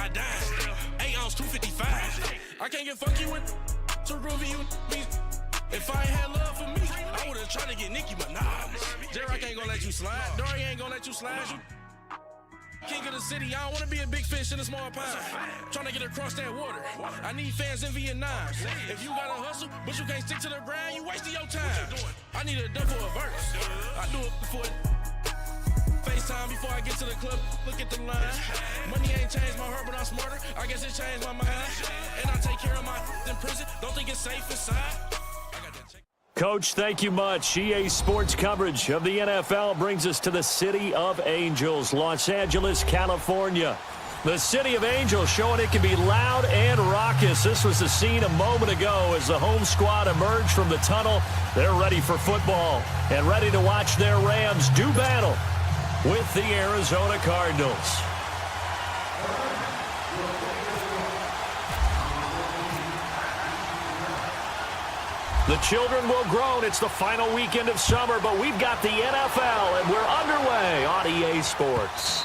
I dime. 8 ounce, 255. I can't get funky with too groovy you me. If I ain't had love for me, I would've tried to get Nicki Minaj. J-Rock ain't gonna let you slide. Dory ain't gonna let you slide. You king of the city, I don't wanna be a big fish in a small pond. Trying to get across that water. I need fans in Vietnam. If you gotta hustle, but you can't stick to the grind, you wasting your time. I need a dub for a verse. I do it before FaceTime before I get to the club. Look at the line. Money ain't changed my heart, but I'm smarter. I guess it changed my mind. And I take care of my in prison. Don't think it's safe inside. Coach, thank you much. EA Sports coverage of the NFL brings us to the City of Angels, Los Angeles, California. The City of Angels showing it can be loud and raucous. This was the scene a moment ago as the home squad emerged from the tunnel. They're ready for football and ready to watch their Rams do battle with the Arizona Cardinals. The children will groan. It's the final weekend of summer, but we've got the NFL, and we're underway on EA Sports.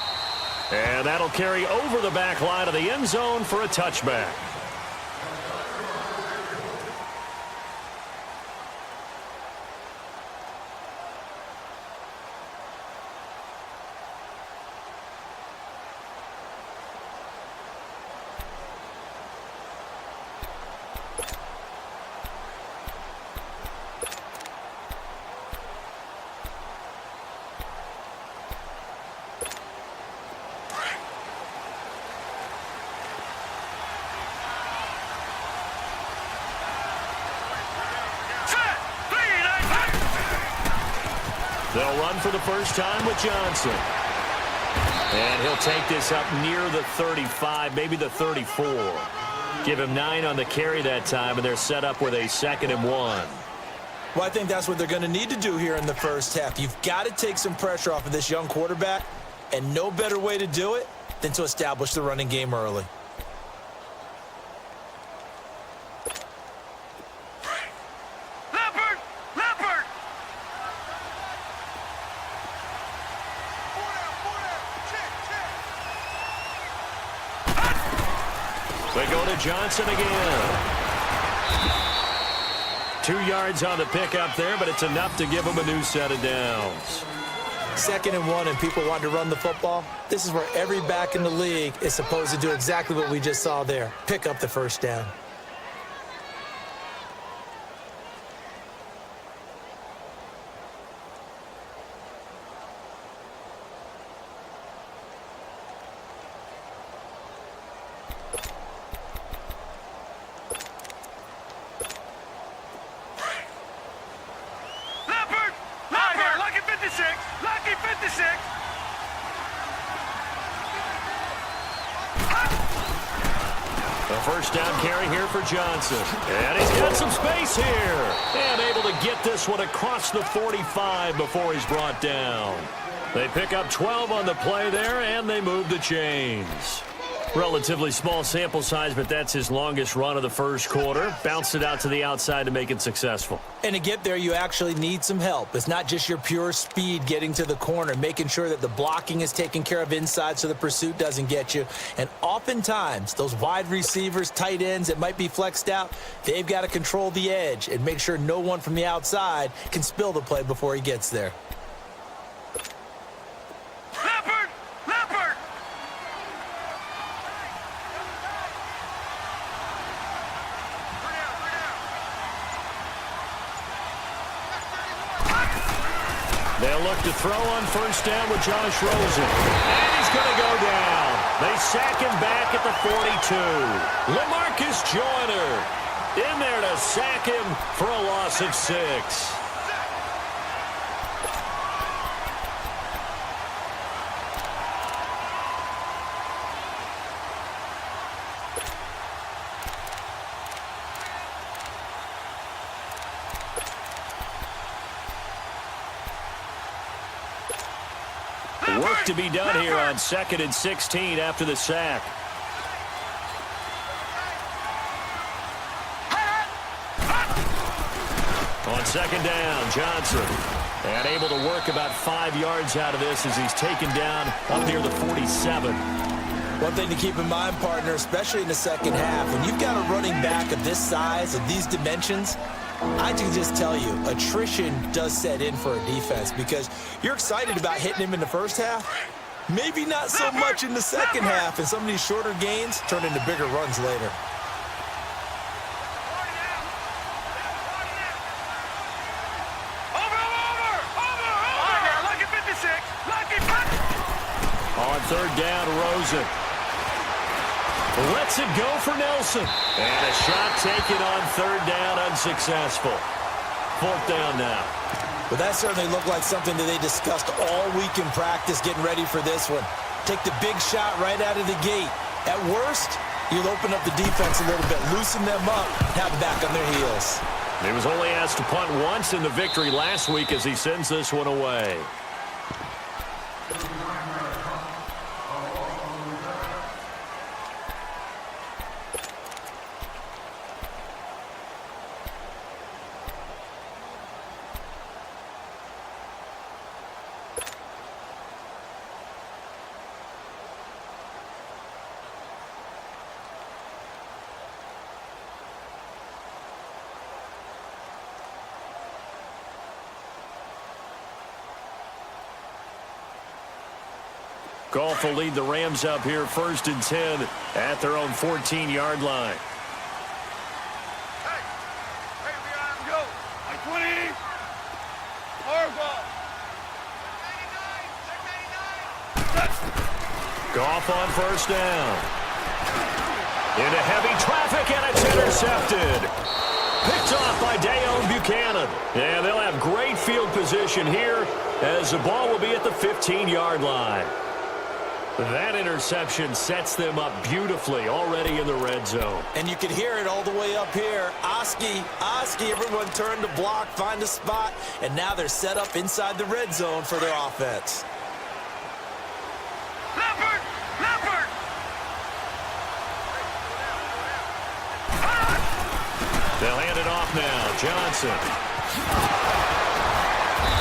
And that'll carry over the back line of the end zone for a touchback. They'll run for the first time with Johnson. And he'll take this up near the 35, maybe the 34. Give him 9 on the carry that time, and they're set up with a 2nd and 1. Well, I think that's what they're going to need to do here in the first half. You've got to take some pressure off of this young quarterback, and no better way to do it than to establish the running game early. They go to Johnson again. 2 yards on the pickup there, but it's enough to give him a new set of downs. 2nd and 1, and people want to run the football. This is where every back in the league is supposed to do exactly what we just saw there. Pick up the first down. First down carry here for Johnson. And he's got some space here. And able to get this one across the 45 before he's brought down. They pick up 12 on the play there, and they move the chains. Relatively small sample size, but that's his longest run of the first quarter. Bounced it out to the outside to make it successful. And to get there, you actually need some help. It's not just your pure speed getting to the corner, making sure that the blocking is taken care of inside so the pursuit doesn't get you. And oftentimes, those wide receivers, tight ends that might be flexed out, they've got to control the edge and make sure no one from the outside can spill the play before he gets there. They'll look to throw on first down with Josh Rosen. And he's going to go down. They sack him back at the 42. LaMarcus Joyner in there to sack him for a loss of 6. Work to be done here on 2nd and 16 after the sack. On 2nd down, Johnson. And able to work about 5 yards out of this as he's taken down up near the 47. One thing to keep in mind, partner, especially in the second half, when you've got a running back of this size, of these dimensions, I can just tell you, attrition does set in for a defense because you're excited about hitting him in the first half. Maybe not so much in the second half, and some of these shorter gains turn into bigger runs later. On third down, Rosen lets it go for Nelson. And a shot taken on third down, unsuccessful. Fourth down now. Well, that certainly looked like something that they discussed all week in practice getting ready for this one. Take the big shot right out of the gate. At worst, you'll open up the defense a little bit, loosen them up, have them back on their heels. He was only asked to punt once in the victory last week as he sends this one away. Goff will lead the Rams up here 1st and 10 at their own 14-yard line. Hey, we got him, go. Like 20. Hard ball. 99. Goff on first down. Into heavy traffic, and it's intercepted. Picked off by Dayon Buchanan. And they'll have great field position here as the ball will be at the 15-yard line. That interception sets them up beautifully already in the red zone. And you can hear it all the way up here. Oski, everyone turned to block, find a spot, and now they're set up inside the red zone for their offense. Leopard! They'll hand it off now. Johnson.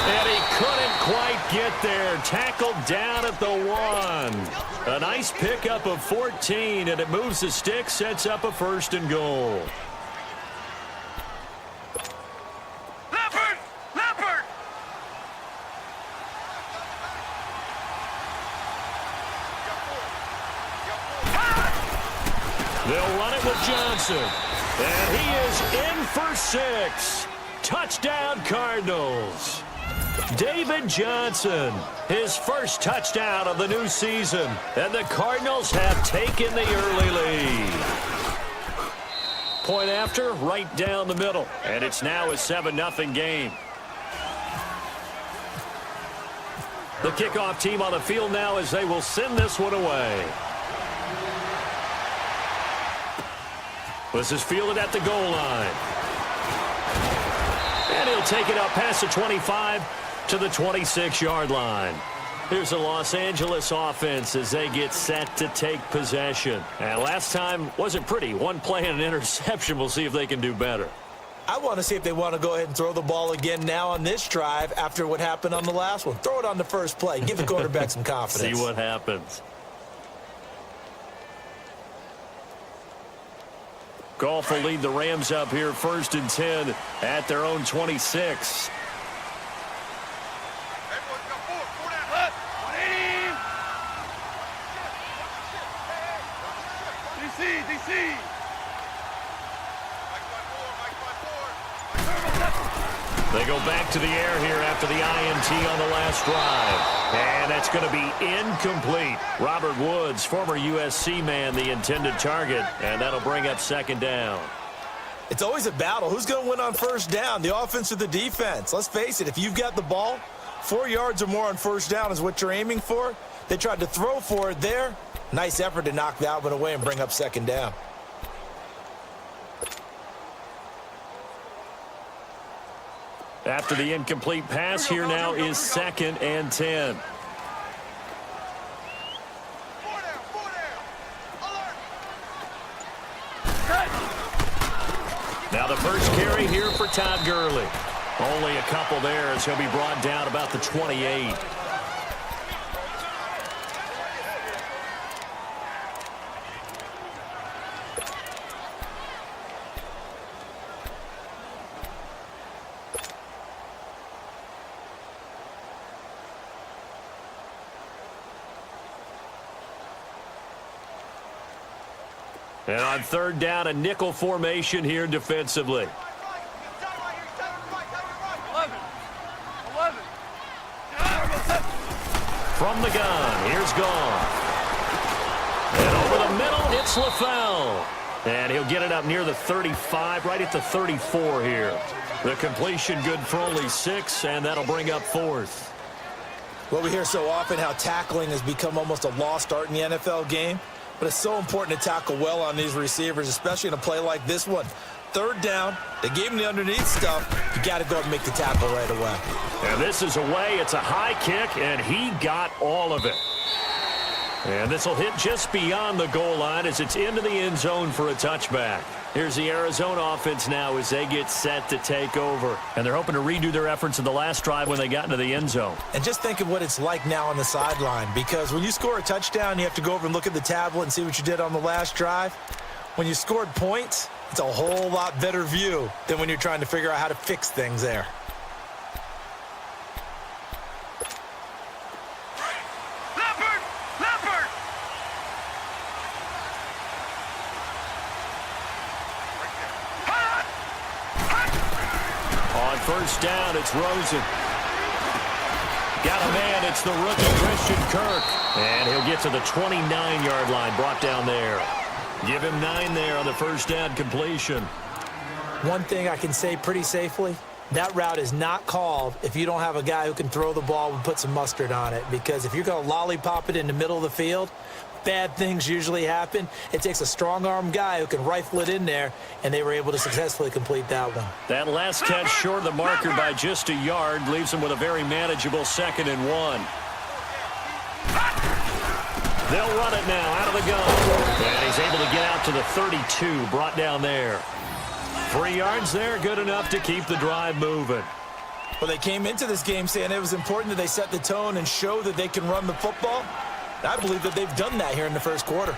And he couldn't quite get there. Tackled down at the 1. A nice pickup of 14, and it moves the stick, sets up a 1st and goal. Leopard! They'll run it with Johnson. And he is in for 6. Touchdown, Cardinals. David Johnson, his first touchdown of the new season, and the Cardinals have taken the early lead. Point after, right down the middle, and it's now a 7-0 game. The kickoff team on the field now as they will send this one away. This is fielded at the goal line. And he'll take it up past the 25 to the 26-yard line. Here's the Los Angeles offense as they get set to take possession. And last time wasn't pretty. One play and an interception. We'll see if they can do better. I want to see if they want to go ahead and throw the ball again now on this drive after what happened on the last one. Throw it on the first play. Give the quarterback some confidence. See what happens. Goff will lead the Rams up here 1st and 10 at their own 26. DC. They go back to the air here after the INT on the last drive. And that's going to be incomplete. Robert Woods, former USC man, the intended target. And that'll bring up 2nd down. It's always a battle. Who's going to win on first down, the offense or the defense? Let's face it, if you've got the ball, 4 yards or more on first down is what you're aiming for. They tried to throw for it there. Nice effort to knock that one away and bring up 2nd down. After the incomplete pass, here now is 2nd and 10. Now the first carry here for Todd Gurley. Only a couple there as he'll be brought down about the 28. And on third down, a nickel formation here defensively. 11. From the gun, here's Goff. And over the middle, it's LaFell. And he'll get it up near the 35, right at the 34 here. The completion good for only 6, and that'll bring up 4th. Well, we hear so often how tackling has become almost a lost art in the NFL game, but it's so important to tackle well on these receivers, especially in a play like this one. Third down, they gave him the underneath stuff. You got to go and make the tackle right away. And this is away. It's a high kick, and he got all of it. And this will hit just beyond the goal line as it's into the end zone for a touchback. Here's the Arizona offense now as they get set to take over. And they're hoping to redo their efforts in the last drive when they got into the end zone. And just think of what it's like now on the sideline, because when you score a touchdown, you have to go over and look at the tablet and see what you did on the last drive. When you scored points, it's a whole lot better view than when you're trying to figure out how to fix things there. First down, it's Rosen. Got a man, it's the rookie Christian Kirk. And he'll get to the 29-yard line, brought down there. Give him 9 there on the first down completion. One thing I can say pretty safely, that route is not called if you don't have a guy who can throw the ball and put some mustard on it. Because if you're going to lollipop it in the middle of the field, bad things usually happen. It takes a strong-arm guy who can rifle it in there, and they were able to successfully complete that one. That last catch short of the marker by just a yard leaves him with a very manageable 2nd and 1. They'll run it now out of the gun. And he's able to get out to the 32, brought down there. 3 yards there, good enough to keep the drive moving. Well, they came into this game saying it was important that they set the tone and show that they can run the football. I believe that they've done that here in the first quarter.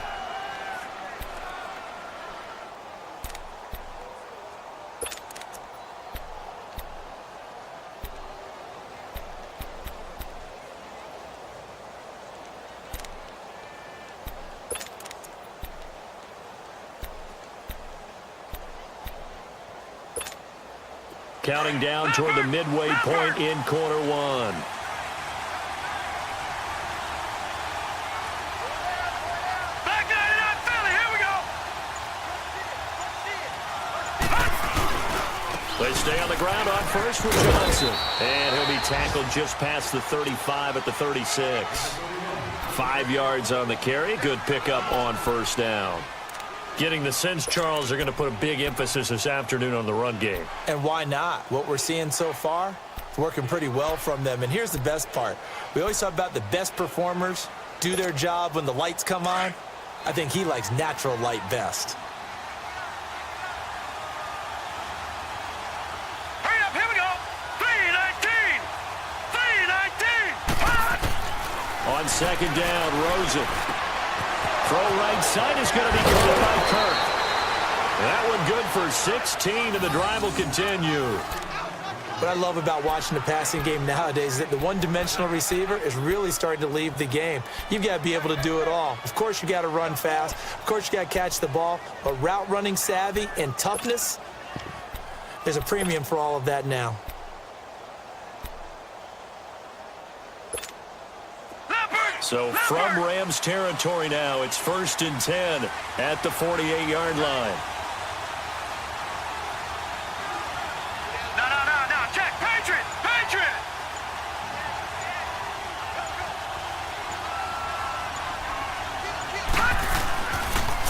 Counting down toward the midway point in quarter 1. They stay on the ground on first with Johnson. And he'll be tackled just past the 35 at the 36. 5 yards on the carry. Good pickup on first down. Getting the sense, Charles, they're going to put a big emphasis this afternoon on the run game. And why not? What we're seeing so far, it's working pretty well from them. And here's the best part. We always talk about the best performers do their job when the lights come on. I think he likes natural light best. On second down, Rosen. Throw right side is going to be caught by Kirk. That one good for 16, and the drive will continue. What I love about watching the passing game nowadays is that the one-dimensional receiver is really starting to leave the game. You've got to be able to do it all. Of course, you got to run fast. Of course, you got to catch the ball. But route running savvy and toughness, there's a premium for all of that now. So from Rams territory now, it's 1st and 10 at the 48-yard line. No, check, Patriot!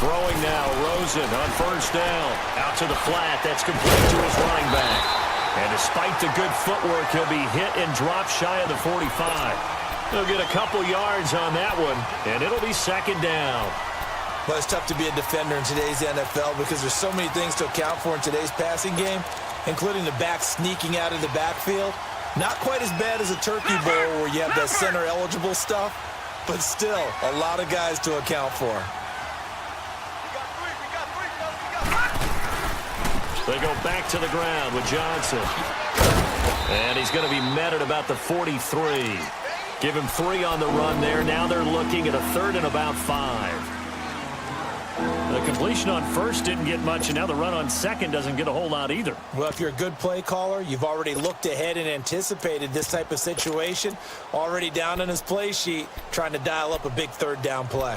Throwing now, Rosen on first down. Out to the flat, that's complete to his running back. And despite the good footwork, he'll be hit and dropped shy of the 45. He'll get a couple yards on that one, and it'll be 2nd down. Well, it's tough to be a defender in today's NFL because there's so many things to account for in today's passing game, including the back sneaking out of the backfield. Not quite as bad as a turkey bowl where you have that center-eligible stuff, but still a lot of guys to account for. They go back to the ground with Johnson. And he's going to be met at about the 43. Give him 3 on the run there. Now they're looking at a 3rd and about 5. The completion on first didn't get much, and now the run on second doesn't get a whole lot either. Well, if you're a good play caller, you've already looked ahead and anticipated this type of situation. Already down on his play sheet, trying to dial up a big third down play.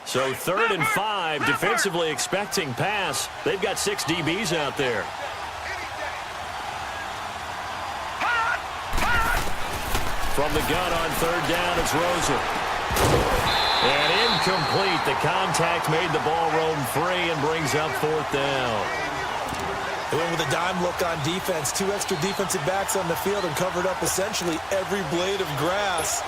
So 3rd and 5, defensively expecting pass. They've got 6 DBs out there. From the gun on 3rd down, it's Rosa. And incomplete. The contact made the ball roam free and brings up 4th down. They went with a dime look on defense. 2 extra defensive backs on the field and covered up essentially every blade of grass.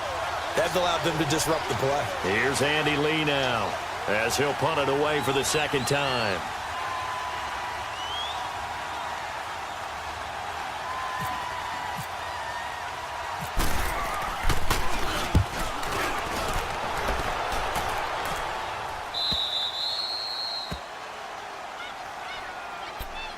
That allowed them to disrupt the play. Here's Andy Lee now as he'll punt it away for the 2nd time.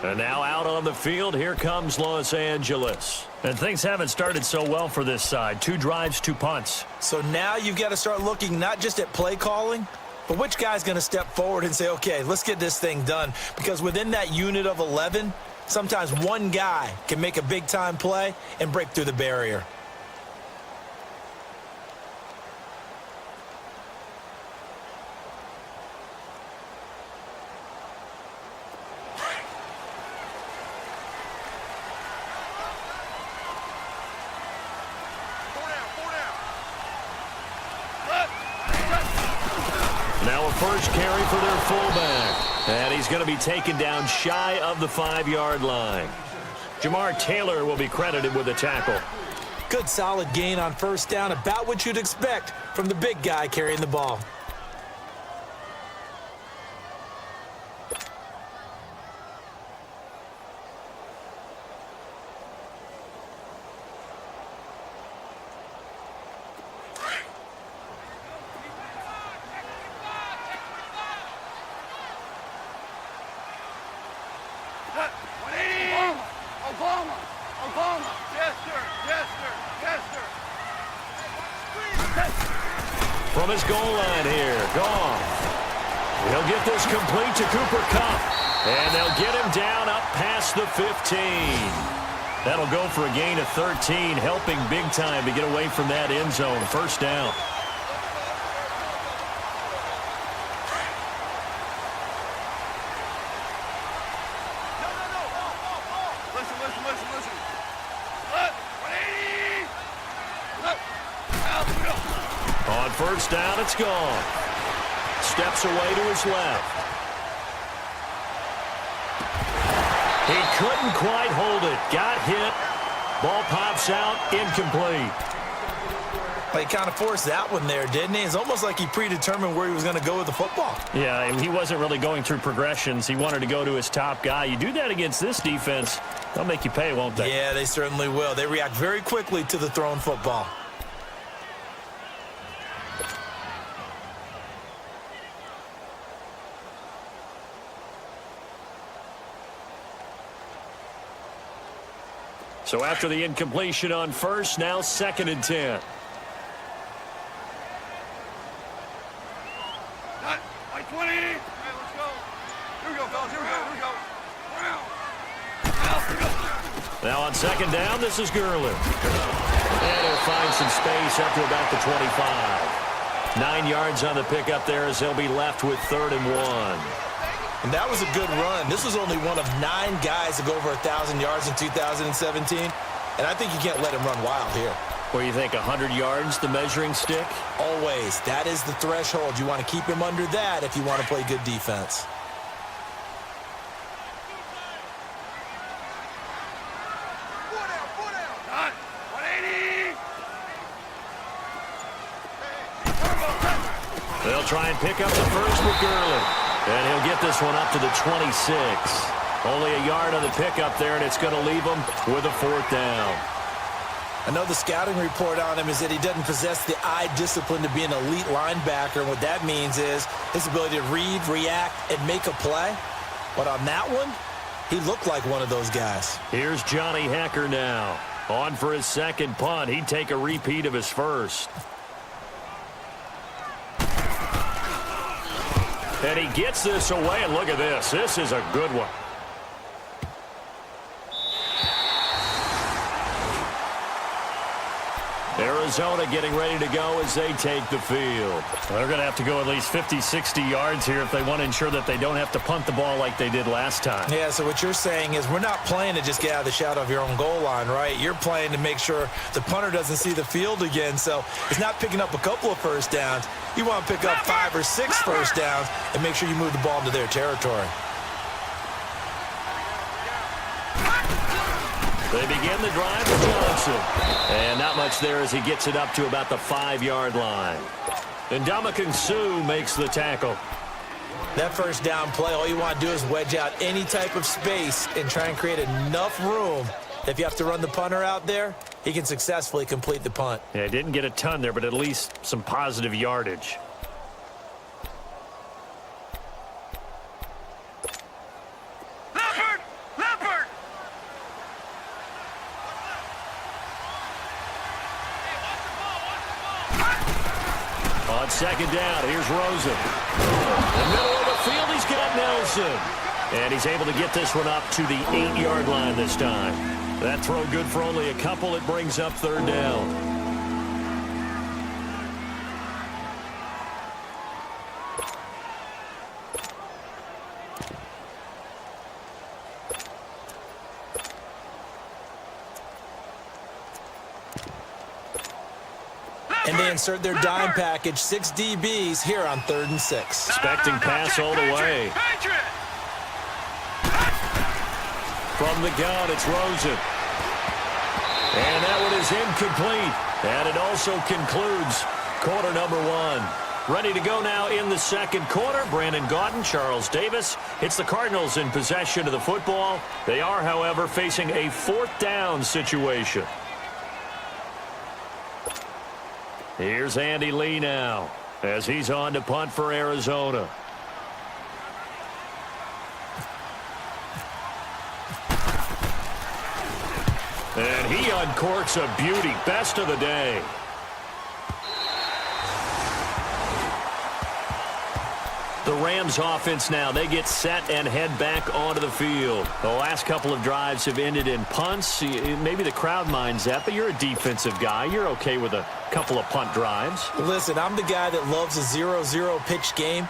And now out on the field, here comes Los Angeles. And things haven't started so well for this side. 2 drives, 2 punts. So now you've got to start looking not just at play calling, but which guy's going to step forward and say, okay, let's get this thing done. Because within that unit of 11, sometimes one guy can make a big-time play and break through the barrier. Now a first carry for their fullback. And he's going to be taken down shy of the 5-yard line. Jamar Taylor will be credited with a tackle. Good solid gain on 1st down, about what you'd expect from the big guy carrying the ball. Obama. Yes, sir. Yes, sir. Yes, sir. From his goal line here, Goff. He'll get this complete to Cooper Kupp. And they'll get him down up past the 15. That'll go for a gain of 13, helping big time to get away from that end zone. 1st down. On 1st down, it's gone. Steps away to his left. He couldn't quite hold it. Got hit. Ball pops out. Incomplete. Well, he kind of forced that one there, didn't he? It's almost like he predetermined where he was going to go with the football. Yeah, he wasn't really going through progressions. He wanted to go to his top guy. You do that against this defense, they'll make you pay, won't they? Yeah, they certainly will. They react very quickly to the thrown football. So after the incompletion on 1st, now 2nd and 10. Like 20. All right, let's go. Here we go, fellas. Here we go. Here we go. Now on 2nd down, this is Gurley. And he'll find some space up to about the 25. 9 yards on the pickup there as they'll be left with 3rd and 1. And that was a good run. This was only one of 9 guys to go over 1,000 yards in 2017. And I think you can't let him run wild here. Where you think 100 yards, the measuring stick? Always. That is the threshold. You want to keep him under that if you want to play good defense. Done. 180. They'll try and pick up the first with Gurley. And he'll get this one up to the 26. Only a yard on the pickup there, and it's going to leave him with a 4th down. I know the scouting report on him is that he doesn't possess the eye discipline to be an elite linebacker. And what that means is his ability to read, react, and make a play. But on that one, he looked like one of those guys. Here's Johnny Hecker now. On for his 2nd punt. He'd take a repeat of his first. And he gets this away, and look at this. This is a good one. Arizona getting ready to go as they take the field. They're going to have to go at least 50, 60 yards here if they want to ensure that they don't have to punt the ball like they did last time. Yeah, so what you're saying is we're not playing to just get out of the shadow of your own goal line, right? You're playing to make sure the punter doesn't see the field again. So it's not picking up a couple of first downs. You want to pick up 5 or 6 first downs and make sure you move the ball into their territory. They begin the drive with Johnson. And not much there as he gets it up to about the 5-yard line. And Ndamukong Suh makes the tackle. That first down play, all you want to do is wedge out any type of space and try and create enough room. If you have to run the punter out there, he can successfully complete the punt. Yeah, didn't get a ton there, but at least some positive yardage. On second down, here's Rosen. In the middle of the field, he's got Nelson. And he's able to get this one up to the 8-yard line this time. That throw good for only a couple. It brings up third down. And they insert their dime package, 6 DBs here on 3rd and 6. Expecting pass all the way. From the gun, it's Rosen. And that one is incomplete. And it also concludes quarter number 1. Ready to go now in the second quarter. Brandon Gaudin, Charles Davis. It's the Cardinals in possession of the football. They are, however, facing a 4th down situation. Here's Andy Lee now as he's on to punt for Arizona. And he uncorks a beauty. Best of the day. The Rams offense now, they get set and head back onto the field. The last couple of drives have ended in punts. Maybe the crowd minds that, but you're a defensive guy. You're okay with a couple of punt drives. Listen, I'm the guy that loves a 0-0 pitch game.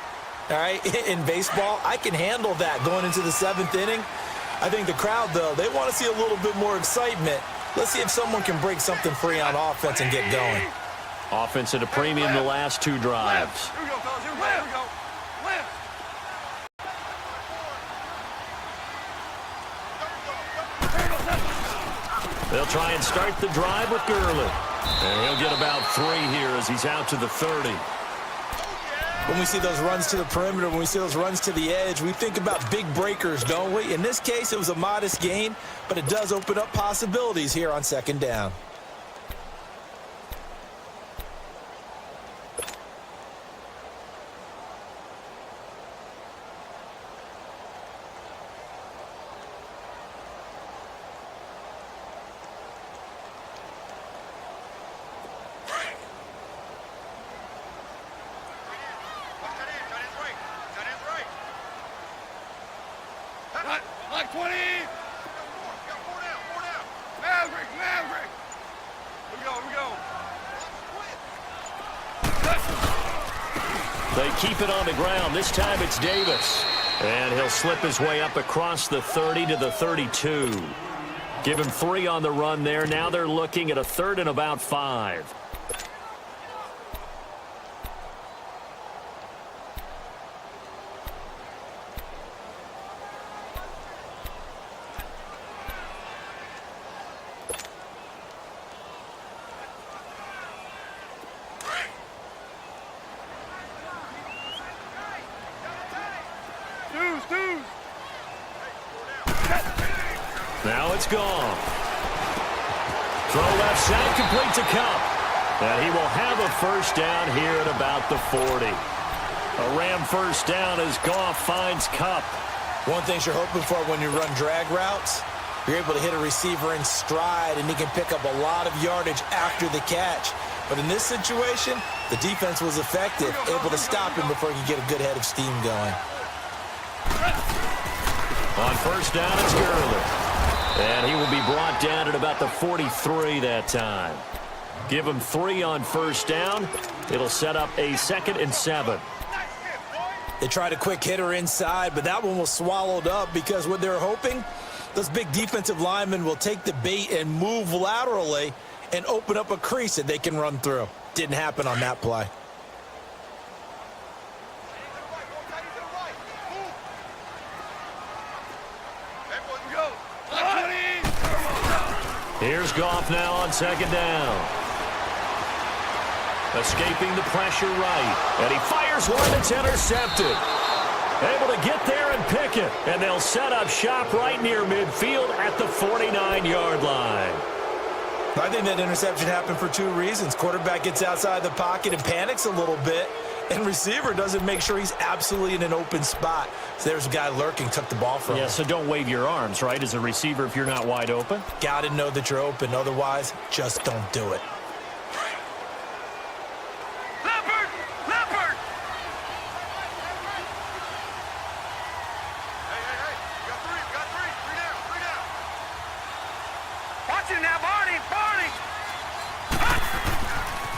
All right, in baseball, I can handle that going into the 7th inning. I think the crowd, though, they want to see a little bit more excitement. Let's see if someone can break something free on offense and get going. Offense at a premium the last 2 drives. Here we go, fellas. Here we go. Here we go. They'll try and start the drive with Gurley. And he'll get about 3 here as he's out to the 30. When we see those runs to the perimeter, when we see those runs to the edge, we think about big breakers, don't we? In this case, it was a modest gain, but it does open up possibilities here on 2nd down. Like 20. Here we go. They keep it on the ground. This time it's Davis. And he'll slip his way up across the 30 to the 32. Give him 3 on the run there. Now they're looking at a 3rd and about 5. Now it's gone. Throw left side, complete to Kupp. And he will have a first down here at about the 40. A Ram first down as Goff finds Kupp. One thing you're hoping for when you run drag routes, you're able to hit a receiver in stride, and he can pick up a lot of yardage after the catch. But in this situation, the defense was effective, able to stop him before he could get a good head of steam going. On first down, it's Gurley. And he will be brought down at about the 43 that time. Give him 3 on first down. It'll set up a 2nd and 7. They tried a quick hitter inside, but that one was swallowed up because what they're hoping, those big defensive linemen will take the bait and move laterally and open up a crease that they can run through. Didn't happen on that play. Here's Goff now on 2nd down. Escaping the pressure right. And he fires one that's intercepted. Able to get there and pick it. And they'll set up shop right near midfield at the 49-yard line. I think that interception happened for 2 reasons. Quarterback gets outside the pocket and panics a little bit. And receiver doesn't make sure he's absolutely in an open spot. So there's a guy lurking, took the ball from him. Yeah, so don't wave your arms, right, as a receiver if you're not wide open? Got to know that you're open. Otherwise, just don't do it. Leopard! Leopard! Hey. You got 3. You got 3. 3 down. 3 down. Watch it now, Barney. Barney!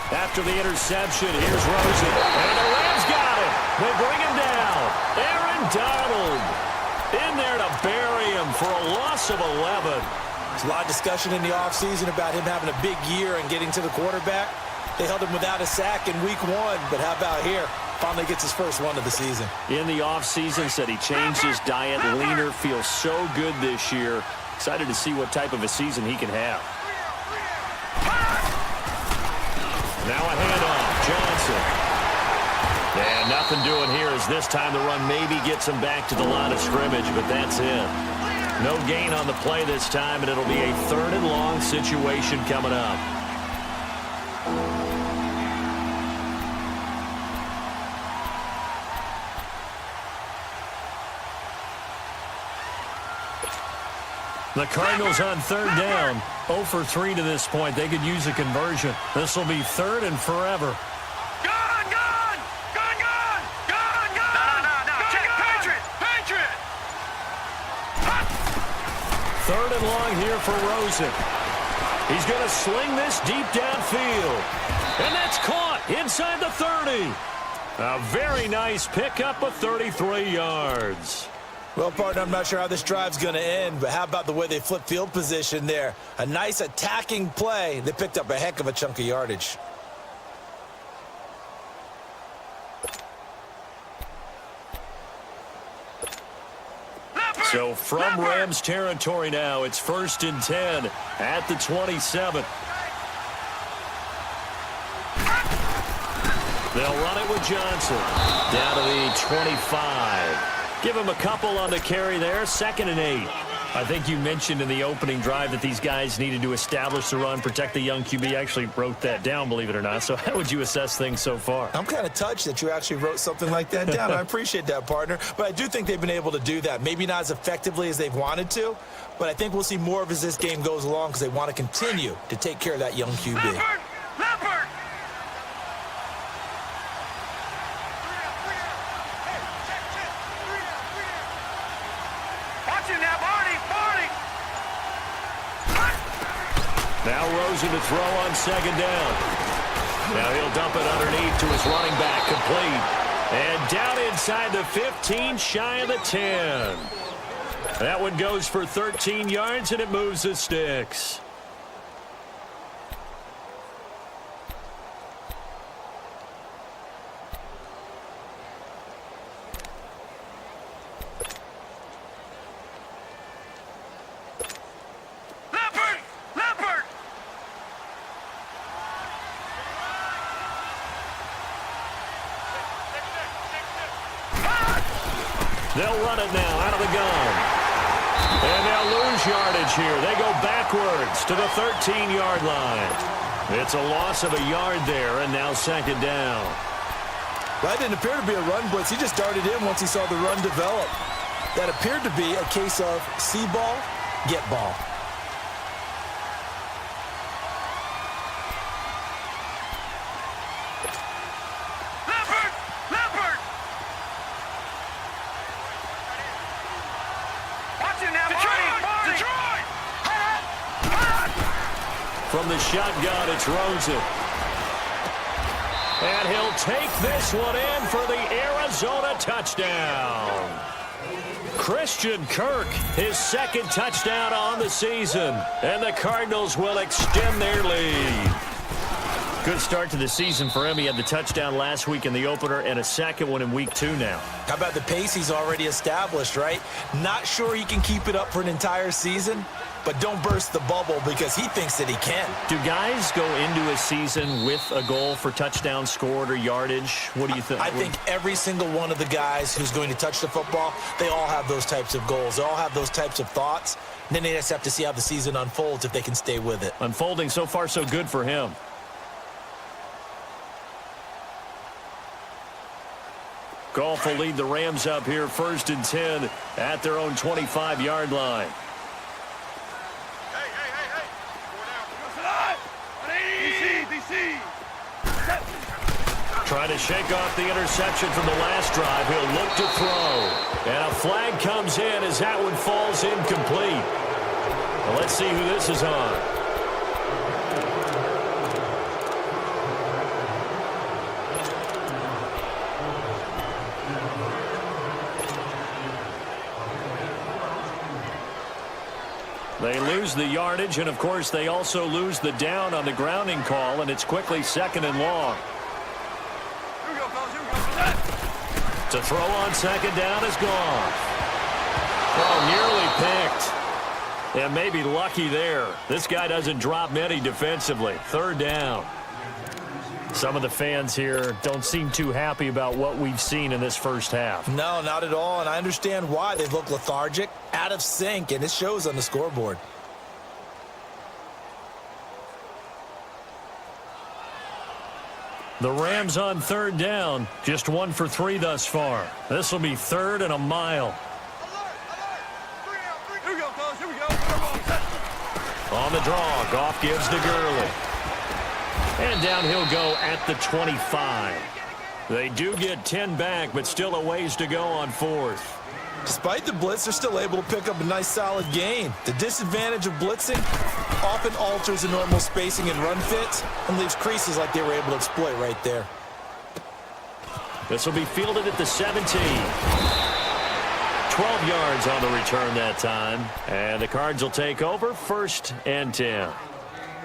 After the interception, here's Rosen. And the Rams got it. They bring him down. Aaron Donald in there to bury him for a loss of 11. There's a lot of discussion in the offseason about him having a big year and getting to the quarterback. They held him without a sack in week 1, but how about here? Finally gets his first one of the season. In the offseason, said he changed his diet, leaner, feels so good this year. Excited to see what type of a season he can have. Now a handoff, Johnson. And nothing doing here as this time the run maybe gets him back to the line of scrimmage, but that's it. No gain on the play this time, and it'll be a 3rd and long situation coming up. The Cardinals on 3rd down, 0 for 3 to this point. They could use a conversion. This will be 3rd and forever. Gone! Gone! Gone! Gone! Gone! Gone! No. Check Patriot! Patriot! 3rd and long here for Rosen. He's going to sling this deep downfield. And that's caught inside the 30. A very nice pickup of 33 yards. Well, partner, I'm not sure how this drive's going to end, but how about the way they flip field position there? A nice attacking play. They picked up a heck of a chunk of yardage. So from Rams territory now, it's 1st and 10 at the 27. They'll run it with Johnson down to the 25. Give him a couple on the carry there, 2nd and 8. I think you mentioned in the opening drive that these guys needed to establish the run, protect the young QB. I actually wrote that down, believe it or not. So how would you assess things so far? I'm kind of touched that you actually wrote something like that down. I appreciate that, partner. But I do think they've been able to do that. Maybe not as effectively as they've wanted to, but I think we'll see more of as this game goes along because they want to continue to take care of that young QB. Leopard! Leopard! Watch it now, Barney! Barney! Now Rosen to throw on 2nd down. Now he'll dump it underneath to his running back, complete. And down inside the 15, shy of the 10. That one goes for 13 yards, and it moves the sticks. Leopard! Leopard! They'll run it now out of the gun. And they'll lose yardage here. They go backwards to the 13-yard line. It's a loss of a yard there, and now 2nd down. That didn't appear to be a run blitz. He just darted in once he saw the run develop. That appeared to be a case of see ball, get ball. From the shotgun, it's Rosen. And he'll take this one in for the Arizona touchdown. Christian Kirk, his second touchdown on the season. And the Cardinals will extend their lead. Good start to the season for him. He had the touchdown last week in the opener and a second one in week 2 now. How about the pace he's already established, right? Not sure he can keep it up for an entire season, but don't burst the bubble because he thinks that he can. Do guys go into a season with a goal for touchdown scored or yardage? What do you think? I think every single one of the guys who's going to touch the football, they all have those types of goals. They all have those types of thoughts. And then they just have to see how the season unfolds if they can stay with it. Unfolding so far so good for him. Goff will lead the Rams up here 1st and 10 at their own 25-yard line. Trying to shake off the interception from the last drive. He'll look to throw. And a flag comes in as that one falls incomplete. Well, let's see who this is on. They lose the yardage, and, of course, they also lose the down on the grounding call, and it's quickly 2nd and long. Here we go, fellas. Here we go. To throw on 2nd down is gone. Oh, nearly picked. And maybe lucky there. This guy doesn't drop many defensively. 3rd down. Some of the fans here don't seem too happy about what we've seen in this first half. No, not at all, and I understand why. They look lethargic, out of sync, and it shows on the scoreboard. The Rams on 3rd down, just 1 for 3 thus far. This will be 3rd and a mile. Here we go, fellas. Here we go. On the draw, Goff gives to Gurley. And down he'll go at the 25. They do get 10 back, but still a ways to go on 4th. Despite the blitz, they're still able to pick up a nice, solid gain. The disadvantage of blitzing often alters the normal spacing and run fits and leaves creases like they were able to exploit right there. This will be fielded at the 17. 12 yards on the return that time. And the Cards will take over 1st and 10.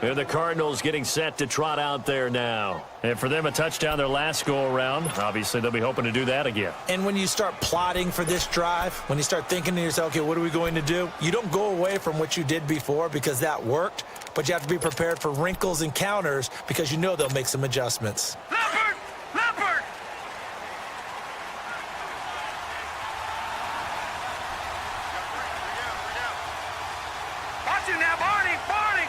And the Cardinals getting set to trot out there now. And for them, a touchdown their last go-around. Obviously, they'll be hoping to do that again. And when you start plotting for this drive, when you start thinking to yourself, okay, what are we going to do? You don't go away from what you did before because that worked, but you have to be prepared for wrinkles and counters because you know they'll make some adjustments. Leopard! Leopard! Watch it now, Barney! Barney!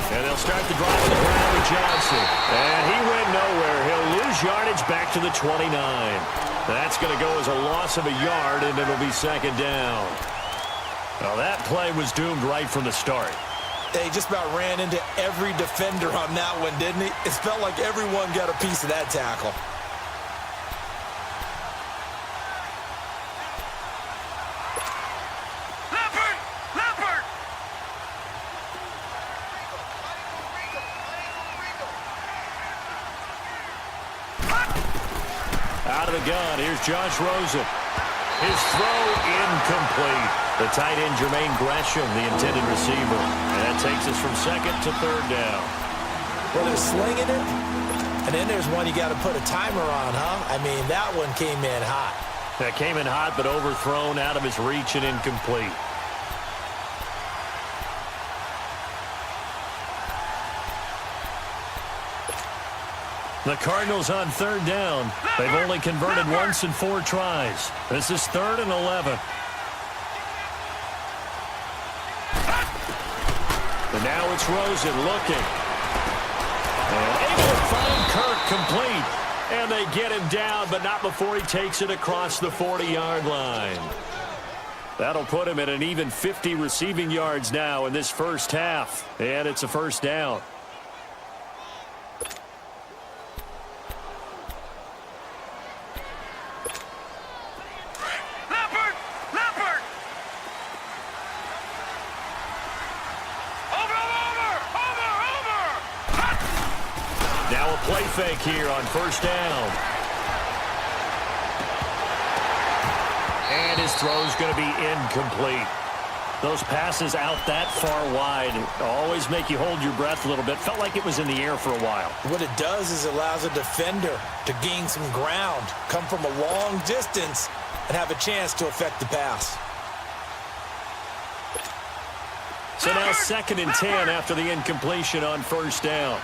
And they'll start the drive on the ground with Johnson. And he went nowhere. He'll lose yardage back to the 29. That's going to go as a loss of a yard, and it'll be 2nd down. Well, that play was doomed right from the start. They just about ran into every defender on that one, didn't he? It felt like everyone got a piece of that tackle. Leopard! Leopard! Out of the gun, here's Josh Rosen. His throw incomplete. The tight end, Jermaine Gresham, the intended receiver. And that takes us from 2nd to 3rd down. Well, they're slinging it, and then there's one you got to put a timer on, huh? I mean, that one came in hot. That came in hot, but overthrown, out of his reach, and incomplete. The Cardinals on 3rd down. They've only converted once in 4 tries. This is 3rd and 11. And now it's Rosen looking. And able to find Kirk complete. And they get him down, but not before he takes it across the 40-yard line. That'll put him at an even 50 receiving yards now in this first half. And it's a 1st down. Leopard! Leopard! Over, over, Now a play fake here on first down. And his throw's going to be incomplete. Those passes out that far wide always make you hold your breath a little bit. Felt like it was in the air for a while. What it does is it allows a defender to gain some ground, come from a long distance, and have a chance to affect the pass. So now 2nd and 10 after the incompletion on first down.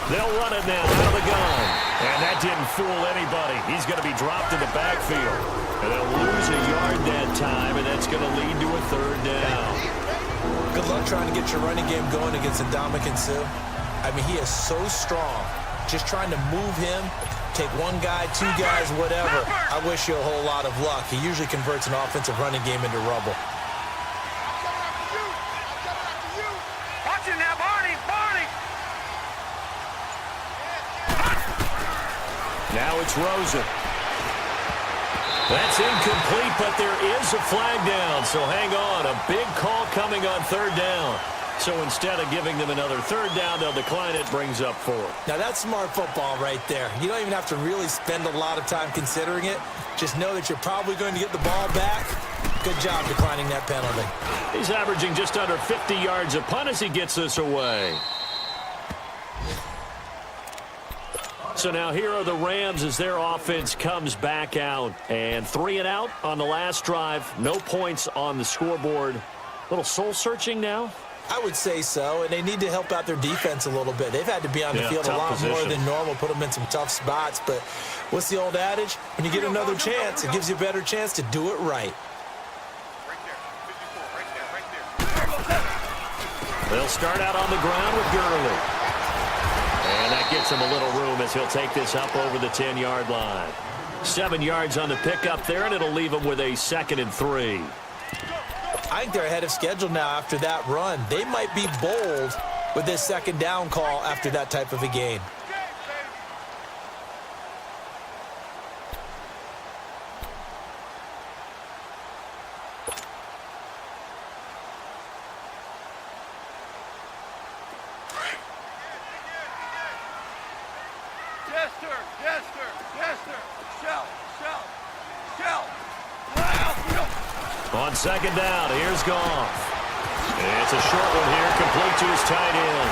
They'll run it now out of the gun. And that didn't fool anybody. He's going to be dropped in the backfield. And they'll lose a yard that time, and that's going to lead to a 3rd down. Good luck trying to get your running game going against Ndamukong Suh. I mean, he is so strong. Just trying to move him, take one guy, two guys, whatever. I wish you a whole lot of luck. He usually converts an offensive running game into rubble. Watch it now, Barney! Barney! Now it's Rosen. That's incomplete, but there is a flag down. So hang on. A big call coming on 3rd down. So instead of giving them another 3rd down, they'll decline it, brings up 4. Now, that's smart football right there. You don't even have to really spend a lot of time considering it. Just know that you're probably going to get the ball back. Good job declining that penalty. He's averaging just under 50 yards a punt as he gets this away. So now here are the Rams as their offense comes back out. And 3 and out on the last drive. No points on the scoreboard. A little soul-searching now? I would say so, and they need to help out their defense a little bit. They've had to be on the field a lot more than normal, put them in some tough spots. But what's the old adage? When you get another chance, it gives you a better chance to do it right. They'll start out on the ground with Gurley. And that gets him a little room as he'll take this up over the 10-yard line. 7 yards on the pickup there, and it'll leave him with a 2nd and 3. I think they're ahead of schedule now after that run. They might be bold with this 2nd down call after that type of a game. On 2nd down, here's Goff. It's a short one here, complete to his tight end.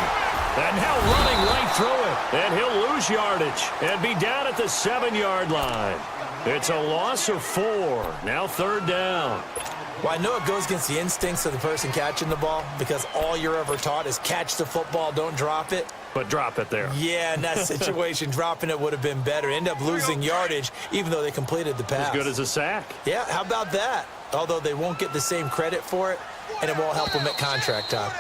And now running right through it. And he'll lose yardage and be down at the 7-yard line. It's a loss of 4. Now 3rd down. Well, I know it goes against the instincts of the person catching the ball because all you're ever taught is catch the football, don't drop it. But drop it there. Yeah, in that situation, dropping it would have been better. End up losing yardage even though they completed the pass. As good as a sack. Yeah, how about that? Although they won't get the same credit for it, and it won't help them at contract time.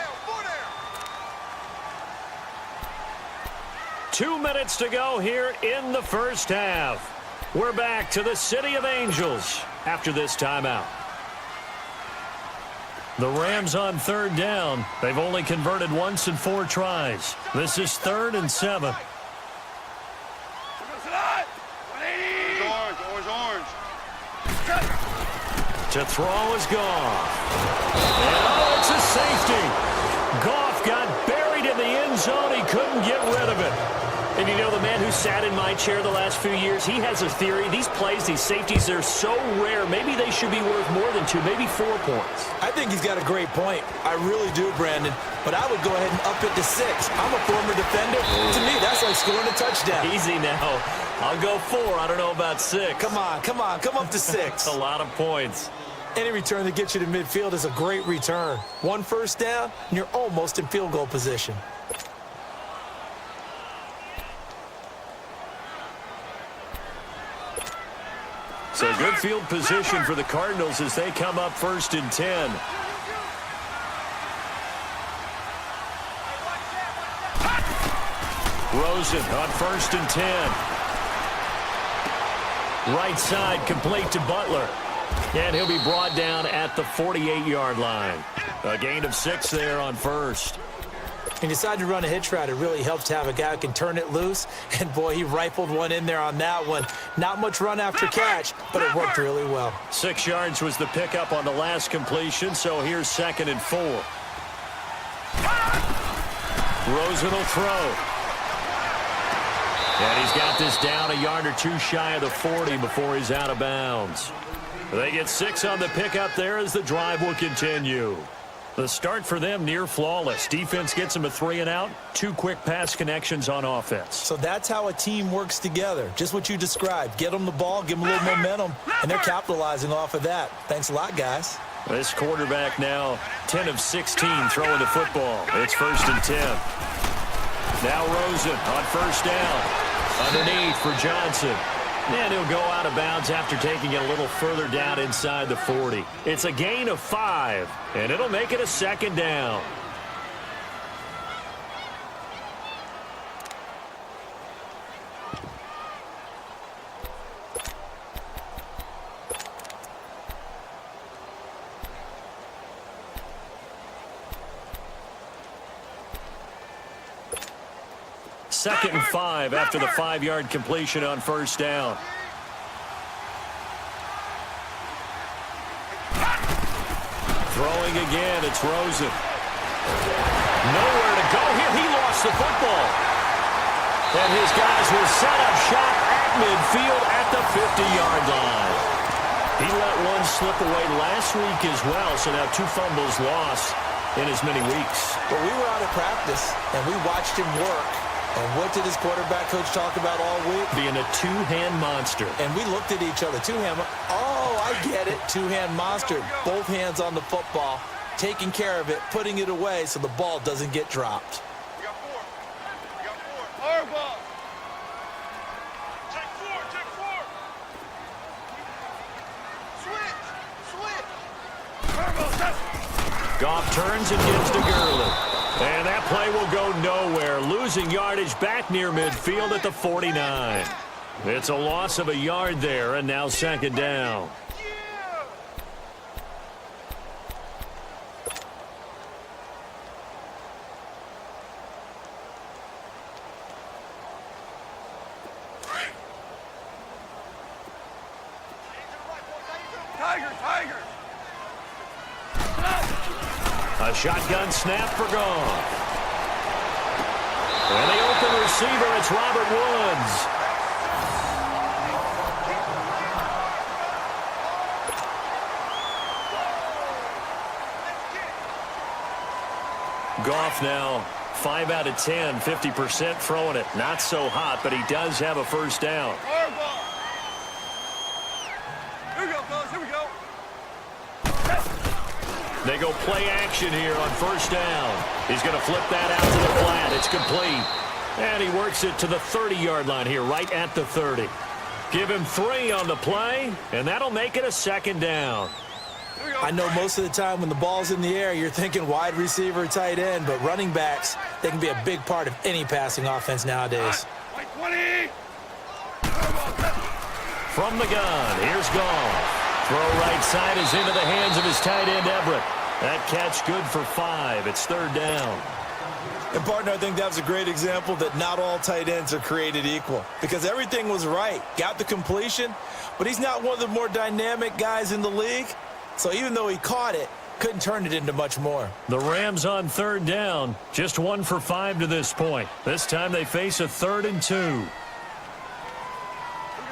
2 minutes to go here in the first half. We're back to the City of Angels after this timeout. The Rams on 3rd down. They've only converted once in 4 tries. This is 3rd and 7. To throw is Goff. And oh, it's a safety. Goff got buried in the end zone. He couldn't get rid of it. And you know, the man who sat in my chair the last few years, he has a theory. These plays, these safeties, they're so rare. Maybe they should be worth more than 2, maybe 4 points. I think he's got a great point. I really do, Brandon. But I would go ahead and up it to 6. I'm a former defender. To me, that's like scoring a touchdown. Easy now. I'll go 4. I don't know about 6. Come on. Come up to 6. A lot of points. Any return that gets you to midfield is a great return. 1 first down, and you're almost in field goal position. So good field position for the Cardinals as they come up 1st and 10. Rosen on 1st and 10. Right side complete to Butler. And he'll be brought down at the 48-yard line. A gain of 6 there on 1st. He decided to run a hitch route. It really helps to have a guy who can turn it loose. And, boy, he rifled one in there on that one. Not much run after catch, but it worked really well. 6 yards was the pickup on the last completion, so here's 2nd and 4. Rosen will throw. And he's got this down a yard or two shy of the 40 before he's out of bounds. They get 6 on the pickup there as the drive will continue. The start for them near flawless. Defense gets them a 3-and-out. 2 quick pass connections on offense. So that's how a team works together. Just what you described. Get them the ball, give them a little momentum, and they're capitalizing off of that. Thanks a lot, guys. This quarterback now 10 of 16 throwing the football. It's 1st and 10. Now Rosen on 1st down. Underneath for Johnson. And he'll go out of bounds after taking it a little further down inside the 40. It's a gain of 5, and it'll make it a 2nd down. Second and 5 after the 5-yard completion on 1st down. Throwing again, it's Rosen. Nowhere to go here. He lost the football. And his guys will set up shop at midfield at the 50-yard line. He let one slip away last week as well, so now 2 fumbles lost in as many weeks. But we were out of practice, and we watched him work. And what did his quarterback coach talk about all week? Being a 2-hand monster. And we looked at each other. 2-hand. Oh, I get it. 2-hand monster. Both hands on the football, taking care of it, putting it away so the ball doesn't get dropped. We got 4. We got 4. Our ball. Take 4. Take 4. Switch. Switch. Goff turns and gives to Gurley. And that play will go nowhere, losing yardage back near midfield at the 49. It's a loss of a yard there, and now 2nd down. Tiger, Tiger. A shotgun snap for Goff. And the open receiver, it's Robert Woods. Goff now 5 out of 10, 50% throwing it. Not so hot, but he does have a 1st down. Our ball. Here we go, fellas. Here we go. They go play action here on 1st down. He's going to flip that out to the flat. It's complete. And he works it to the 30-yard line here, right at the 30. Give him 3 on the play, and that'll make it a 2nd down. I know most of the time when the ball's in the air, you're thinking wide receiver, tight end, but running backs, they can be a big part of any passing offense nowadays. Like 20. From the gun, here's Goff. Throw right side is into the hands of his tight end, Everett. That catch good for 5. It's 3rd down. And, partner, I think that was a great example that not all tight ends are created equal because everything was right. Got the completion, but he's not one of the more dynamic guys in the league. So even though he caught it, couldn't turn it into much more. The Rams on 3rd down. Just 1 for 5 to this point. This time they face a 3rd and 2. Here we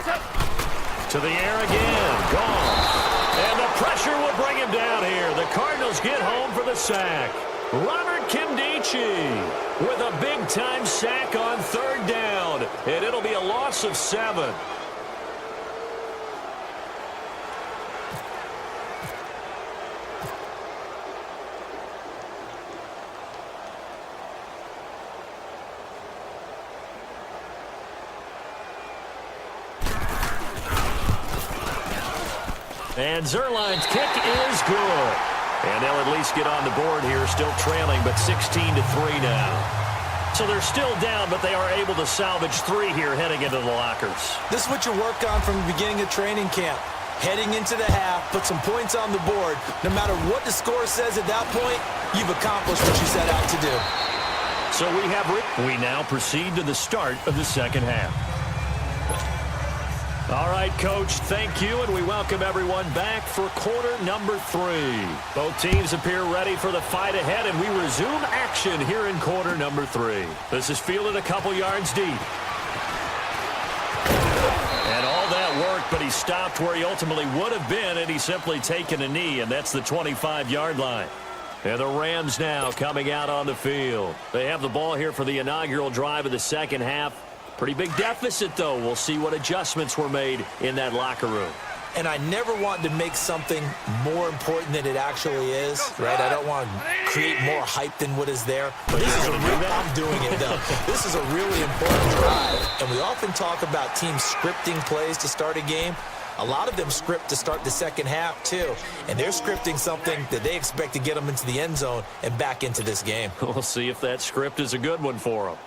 go. To the air again. Goff. And the pressure will bring him down here. The Cardinals get home for the sack. Robert Kimdichie with a big-time sack on 3rd down. And it'll be a loss of 7. And Zerline's kick is good. And they'll at least get on the board here, still trailing, but 16-3 now. So they're still down, but they are able to salvage 3 here heading into the lockers. This is what you work on from the beginning of training camp. Heading into the half, put some points on the board. No matter what the score says at that point, you've accomplished what you set out to do. So we now proceed to the start of the 2nd half. All right, Coach, thank you, and we welcome everyone back for quarter number 3. Both teams appear ready for the fight ahead, and we resume action here in quarter number 3. This is fielded a couple yards deep. And all that work, but he stopped where he ultimately would have been, and he's simply taken a knee, and that's the 25-yard line. And the Rams now coming out on the field. They have the ball here for the inaugural drive of the second half. Pretty big deficit, though. We'll see what adjustments were made in that locker room. And I never want to make something more important than it actually is, right? I don't want to create more hype than what is there. But this is I'm doing it, though. This is a really important drive. And we often talk about teams scripting plays to start a game. A lot of them script to start the second half, too. And they're scripting something that they expect to get them into the end zone and back into this game. We'll see if that script is a good one for them.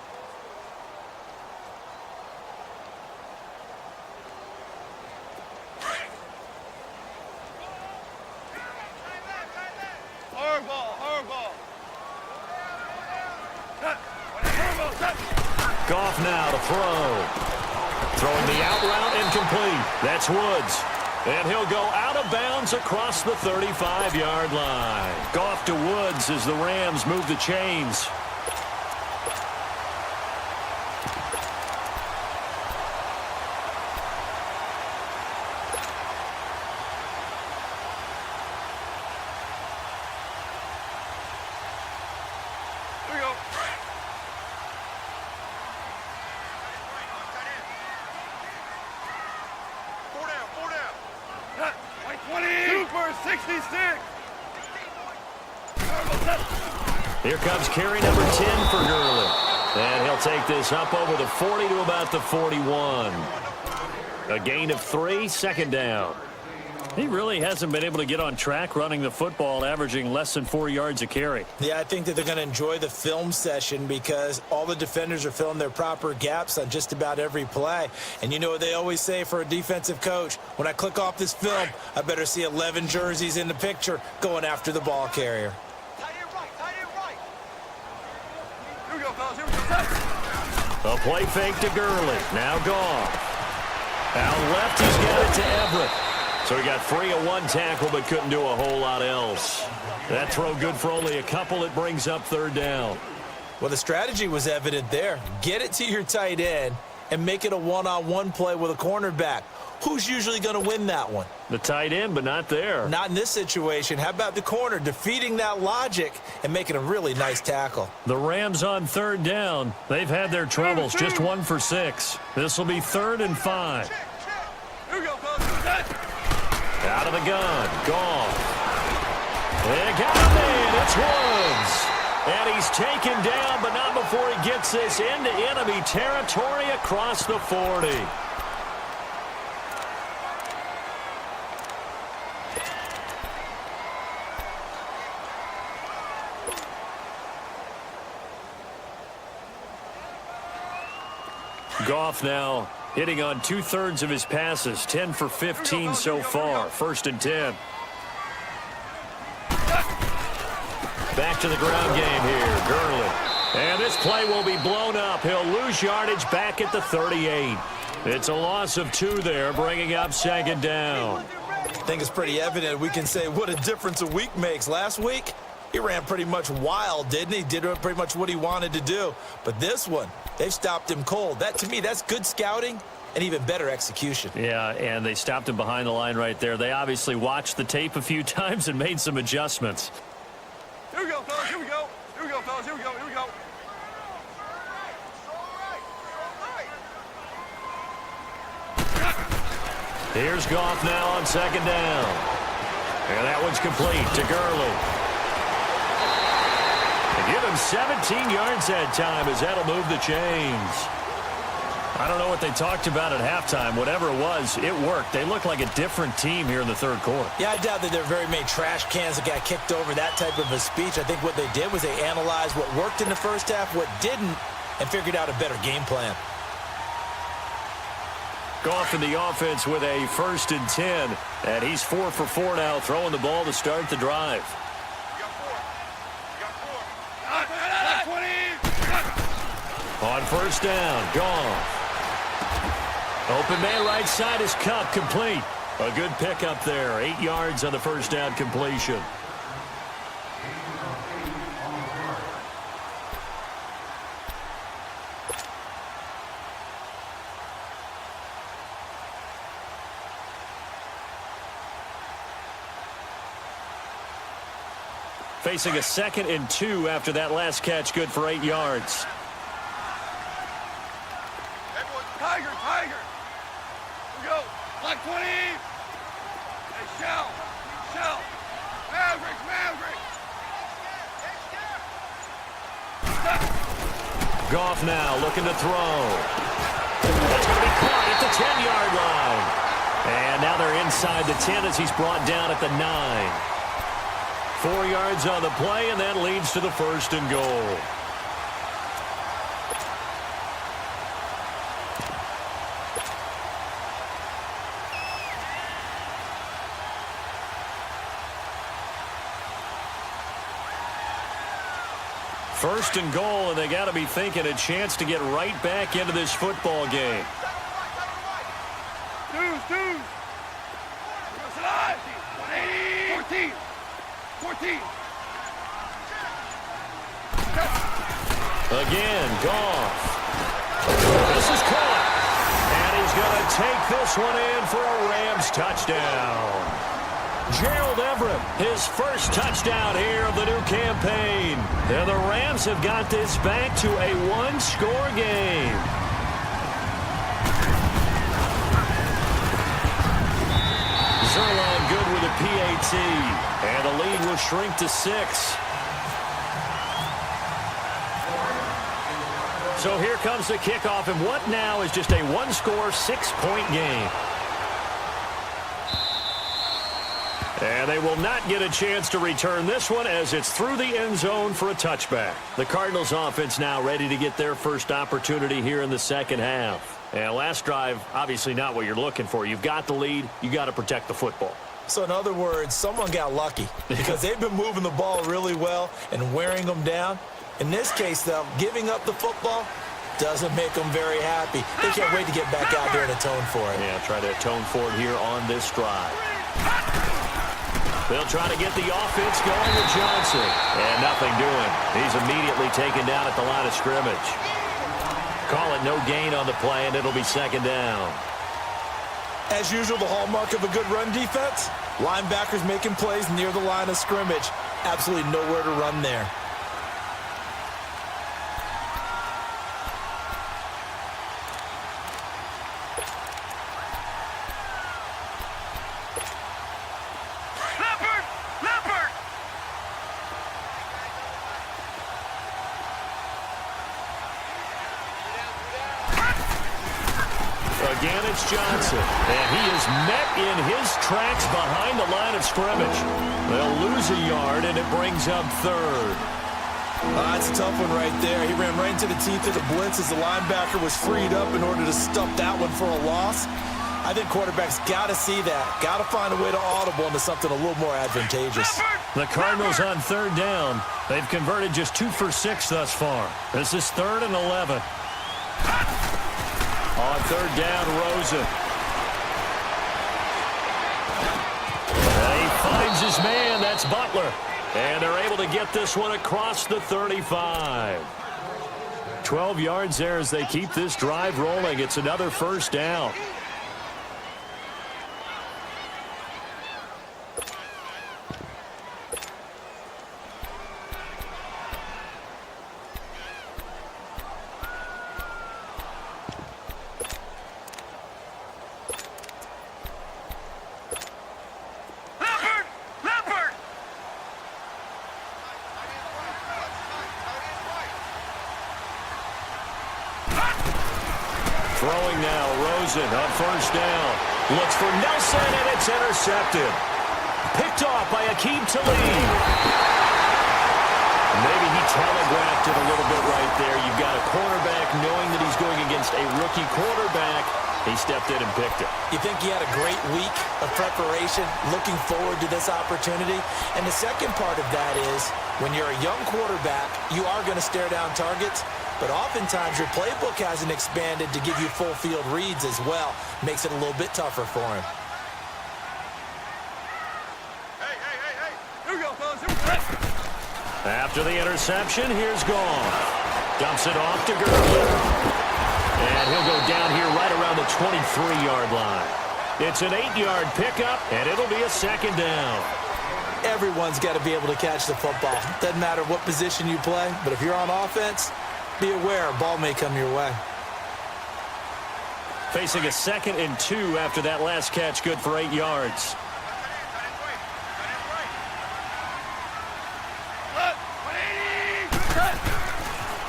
Goff now to throw. Throwing the out route incomplete. That's Woods. And he'll go out of bounds across the 35-yard line. Goff to Woods as the Rams move the chains. Here comes carry number 10 for Gurley. And he'll take this up over the 40 to about the 41. A gain of 3, second down. He really hasn't been able to get on track running the football, averaging less than 4 yards a carry. Yeah, I think that they're going to enjoy the film session because all the defenders are filling their proper gaps on just about every play. And you know what they always say for a defensive coach? When I click off this film, I better see 11 jerseys in the picture going after the ball carrier. A play fake to Gurley. Now Goff. Out left, he's got it to Everett. So he got 3 of 1 tackle, but couldn't do a whole lot else. That throw good for only a couple. It brings up third down. Well, the strategy was evident there. Get it to your tight end and make it a one-on-one play with a cornerback. Who's usually going to win that one? The tight end, but not there. Not in this situation. How about the corner defeating that logic and making a really nice tackle? The Rams on third down. They've had their troubles, just 1 for 6. This will be 3rd and 5. Out of the gun, Goff. And got him in, it's Woods. And he's taken down, but not before he gets this into enemy territory across the 40. Goff now hitting on 2/3 of his passes, 10 for 15 so far. 1st and 10. Back to the ground game here, Gurley. And this play will be blown up. He'll lose yardage back at the 38. It's a loss of 2 there, bringing up 2nd down. I think it's pretty evident. We can say what a difference a week makes. Last week, he ran pretty much wild, didn't he? Did pretty much what he wanted to do. But this one, they've stopped him cold. That, to me, that's good scouting and even better execution. Yeah, and they stopped him behind the line right there. They obviously watched the tape a few times and made some adjustments. Here we go, fellas. Here we go. Here we go, fellas. Here we go. Here we go. Here's Goff now on 2nd down. And that one's complete to Gurley. And give him 17 yards that time as that'll move the chains. I don't know what they talked about at halftime. Whatever it was, it worked. They look like a different team here in the 3rd quarter. Yeah, I doubt that there are very many trash cans that got kicked over, that type of a speech. I think what they did was they analyzed what worked in the first half, what didn't, and figured out a better game plan. Goff in the offense with a 1st and 10. And he's 4 for 4 now, throwing the ball to start the drive. On 1st down, Goff. Open man right side is Cup, complete. A good pickup there. 8 yards on the first down completion. Facing a 2nd and 2 after that last catch, good for 8 yards. Tiger, Tiger. Here we go. Black 20. Hey, Shell. Maverick. Goff now looking to throw. That's going to be caught at the 10-yard line. And now they're inside the 10 as he's brought down at the 9. 4 yards on the play, and that leads to the 1st and goal. First and goal, and they got to be thinking a chance to get right back into this football game. Deuce. 14. Again, Goff. This is caught. And he's going to take this one in for a Rams touchdown. Gerald Everett, his first touchdown here of the new campaign. And the Rams have got this back to a one-score game. Zerline good with a PAT. And the lead will shrink to 6. So here comes the kickoff, and what now is just a one-score, 6-point game. And they will not get a chance to return this one as it's through the end zone for a touchback. The Cardinals offense now ready to get their first opportunity here in the second half. And last drive, obviously not what you're looking for. You've got the lead. You got to protect the football. So in other words, someone got lucky because they've been moving the ball really well and wearing them down. In this case, though, giving up the football doesn't make them very happy. They can't wait to get back out there and atone for it. Yeah, try to atone for it here on this drive. They'll try to get the offense going with Johnson. And nothing doing. He's immediately taken down at the line of scrimmage. Call it no gain on the play, and it'll be second down. As usual, the hallmark of a good run defense, linebackers making plays near the line of scrimmage. Absolutely nowhere to run there. Again, it's Johnson, and he is met in his tracks behind the line of scrimmage. They'll lose a yard, and it brings up third. That's a tough one right there. He ran right into the teeth of the blitz as the linebacker was freed up in order to stop that one for a loss. I think quarterbacks got to see that. Got to find a way to audible into something a little more advantageous. The Cardinals on third down. They've converted just 2 for 6 thus far. This is 3rd and 11. On third down, Rosen. And he finds his man. That's Butler. And they're able to get this one across the 35. 12 yards there as they keep this drive rolling. It's another first down. Throwing now, Rosen on first down. Looks for Nelson, and it's intercepted. Picked off by Akeem Talib. Maybe he telegraphed it a little bit right there. You've got a cornerback knowing that he's going against a rookie quarterback. He stepped in and picked it. You think he had a great week of preparation, looking forward to this opportunity? And the second part of that is, when you're a young quarterback, you are going to stare down targets. but oftentimes your playbook hasn't expanded to give you full field reads as well. Makes it a little bit tougher for him. Hey. Here we go, fellas. Here we go. After the interception, here's Goff. Dumps it off to Gurley. And he'll go down here right around the 23-yard line. It's an 8-yard pickup, and it'll be a second down. Everyone's got to be able to catch the football. Doesn't matter what position you play, but if you're on offense, be aware a ball may come your way. Facing a 2nd and 2 after that last catch, good for 8 yards.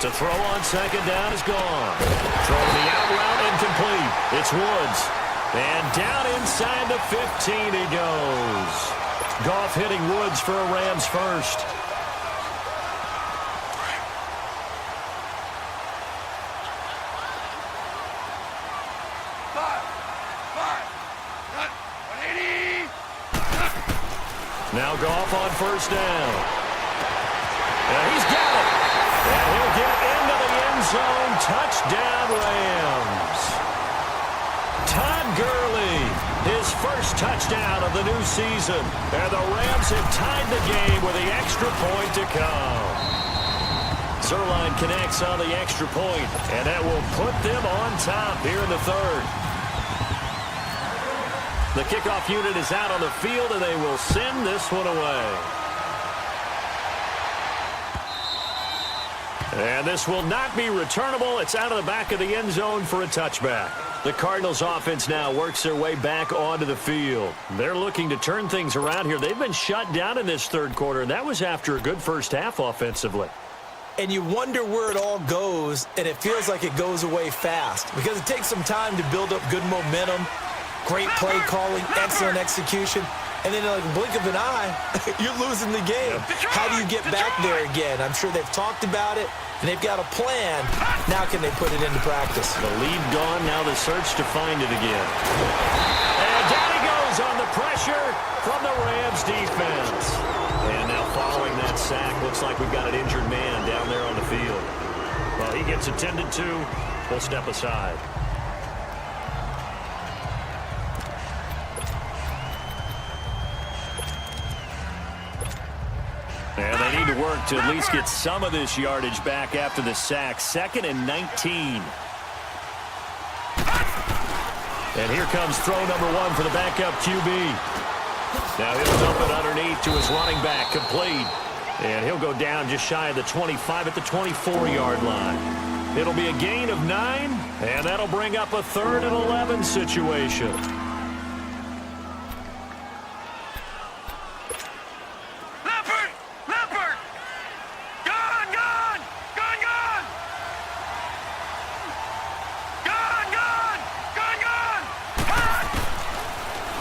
To throw on second down is gone. Throwing the out route incomplete. It's Woods. And down inside the 15 he goes. Goff hitting Woods for a Rams first. Now Goff on first down. And he's got it. And he'll get into the end zone. Touchdown, Rams. Todd Gurley, his first touchdown of the new season. And the Rams have tied the game with the extra point to come. Zerline connects on the extra point, and that will put them on top here in the third. The kickoff unit is out on the field, and they will send this one away. And this will not be returnable. It's out of the back of the end zone for a touchback. The Cardinals offense now works their way back onto the field. They're looking to turn things around here. They've been shut down in this third quarter, and that was after a good first half offensively. And you wonder where it all goes, and it feels like it goes away fast because it takes some time to build up good momentum, great play calling, excellent execution. And then in like a blink of an eye, you're losing the game. How do you get back there again? I'm sure they've talked about it, and they've got a plan. Now can they put it into practice? The lead gone, now the search to find it again. And down he goes on the pressure from the Rams defense. And now following that sack, looks like we've got an injured man down there on the field. Well, he gets attended to. We'll step aside. And they need to work to at least get some of this yardage back after the sack. 2nd and 19. And here comes throw number 1 for the backup QB. Now he'll dump it underneath to his running back, complete. And he'll go down just shy of the 25 at the 24-yard line. It'll be a gain of 9, and that'll bring up a 3rd and 11 situation.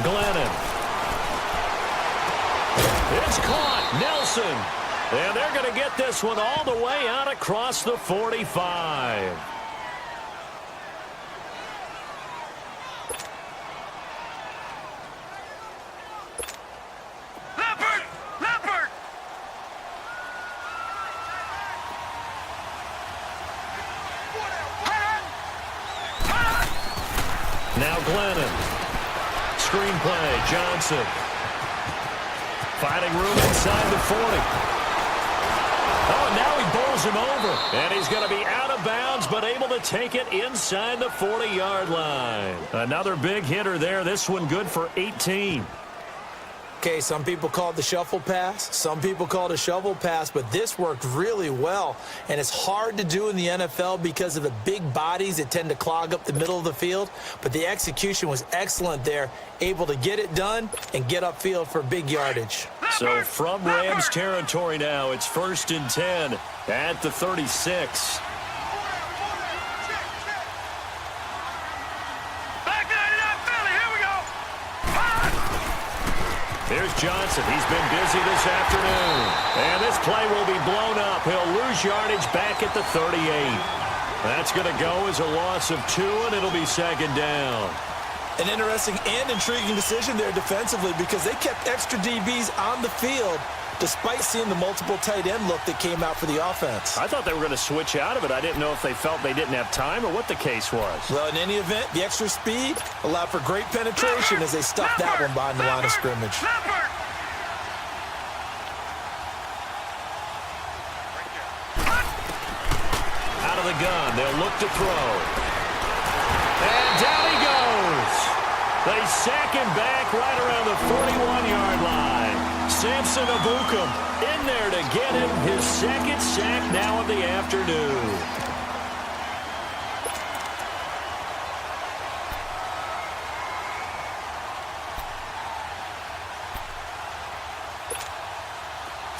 Glennon. It's caught. Nelson. And they're going to get this one all the way out across the 45. Leopard! Now Glennon. Screenplay, Johnson. Finding room inside the 40. Oh, and now he bowls him over. And he's going to be out of bounds, but able to take it inside the 40-yard line. Another big hitter there. This one good for 18. Okay, some people call it the shuffle pass. Some people call it a shovel pass, but this worked really well. And it's hard to do in the NFL because of the big bodies that tend to clog up the middle of the field. But the execution was excellent there, able to get it done and get upfield for big yardage. So from Rams territory now, it's 1st and 10 at the 36. Here's Johnson. He's been busy this afternoon. And this play will be blown up. He'll lose yardage back at the 38. That's going to go as a loss of 2, and it'll be 2nd down. An interesting and intriguing decision there defensively because they kept extra DBs on the field, despite seeing the multiple tight end look that came out for the offense. I thought they were going to switch out of it. I didn't know if they felt they didn't have time or what the case was. Well, in any event, the extra speed allowed for great penetration as they stuffed that one behind the line of scrimmage. Out of the gun, they'll look to throw. And down he goes. They sack him back right around the 41-yard line. Samson Abukum in there to get him his second sack now of the afternoon.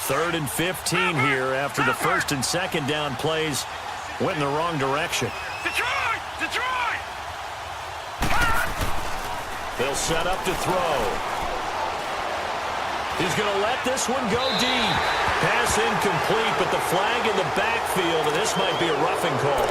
Third and 15 here after the first and second down plays went in the wrong direction. Detroit! Detroit! They'll set up to throw. He's going to let this one go deep. Pass incomplete, but the flag in the backfield, and this might be a roughing call.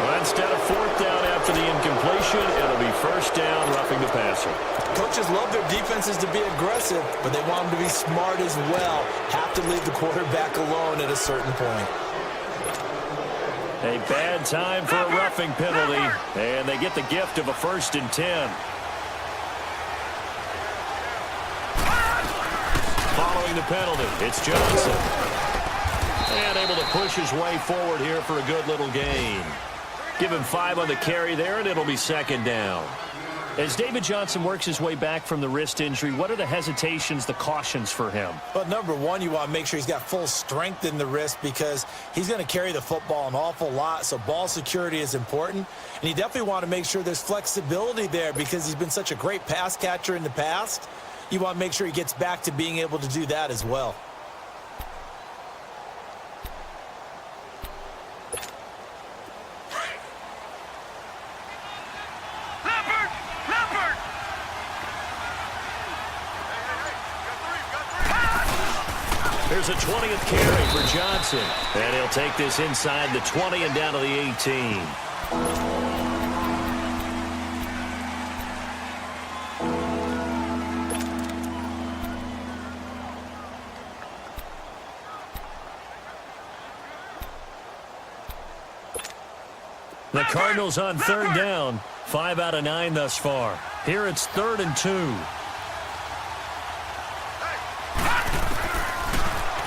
Well, instead of fourth down after the incompletion, it'll be first down, roughing the passer. Coaches love their defenses to be aggressive, but they want them to be smart as well. Have to leave the quarterback alone at a certain point. A bad time for a roughing penalty, and they get the gift of a 1st and 10. Following the penalty, it's Johnson. And able to push his way forward here for a good little gain. Give him 5 on the carry there, and it'll be second down. As David Johnson works his way back from the wrist injury, what are the hesitations, the cautions for him? Well, number one, you want to make sure he's got full strength in the wrist because he's going to carry the football an awful lot, so ball security is important. And you definitely want to make sure there's flexibility there because he's been such a great pass catcher in the past. You want to make sure he gets back to being able to do that as well. There's a 20th carry for Johnson. And he'll take this inside the 20 and down to the 18. The Cardinals on third down. 5 out of 9 thus far. Here it's 3rd and 2.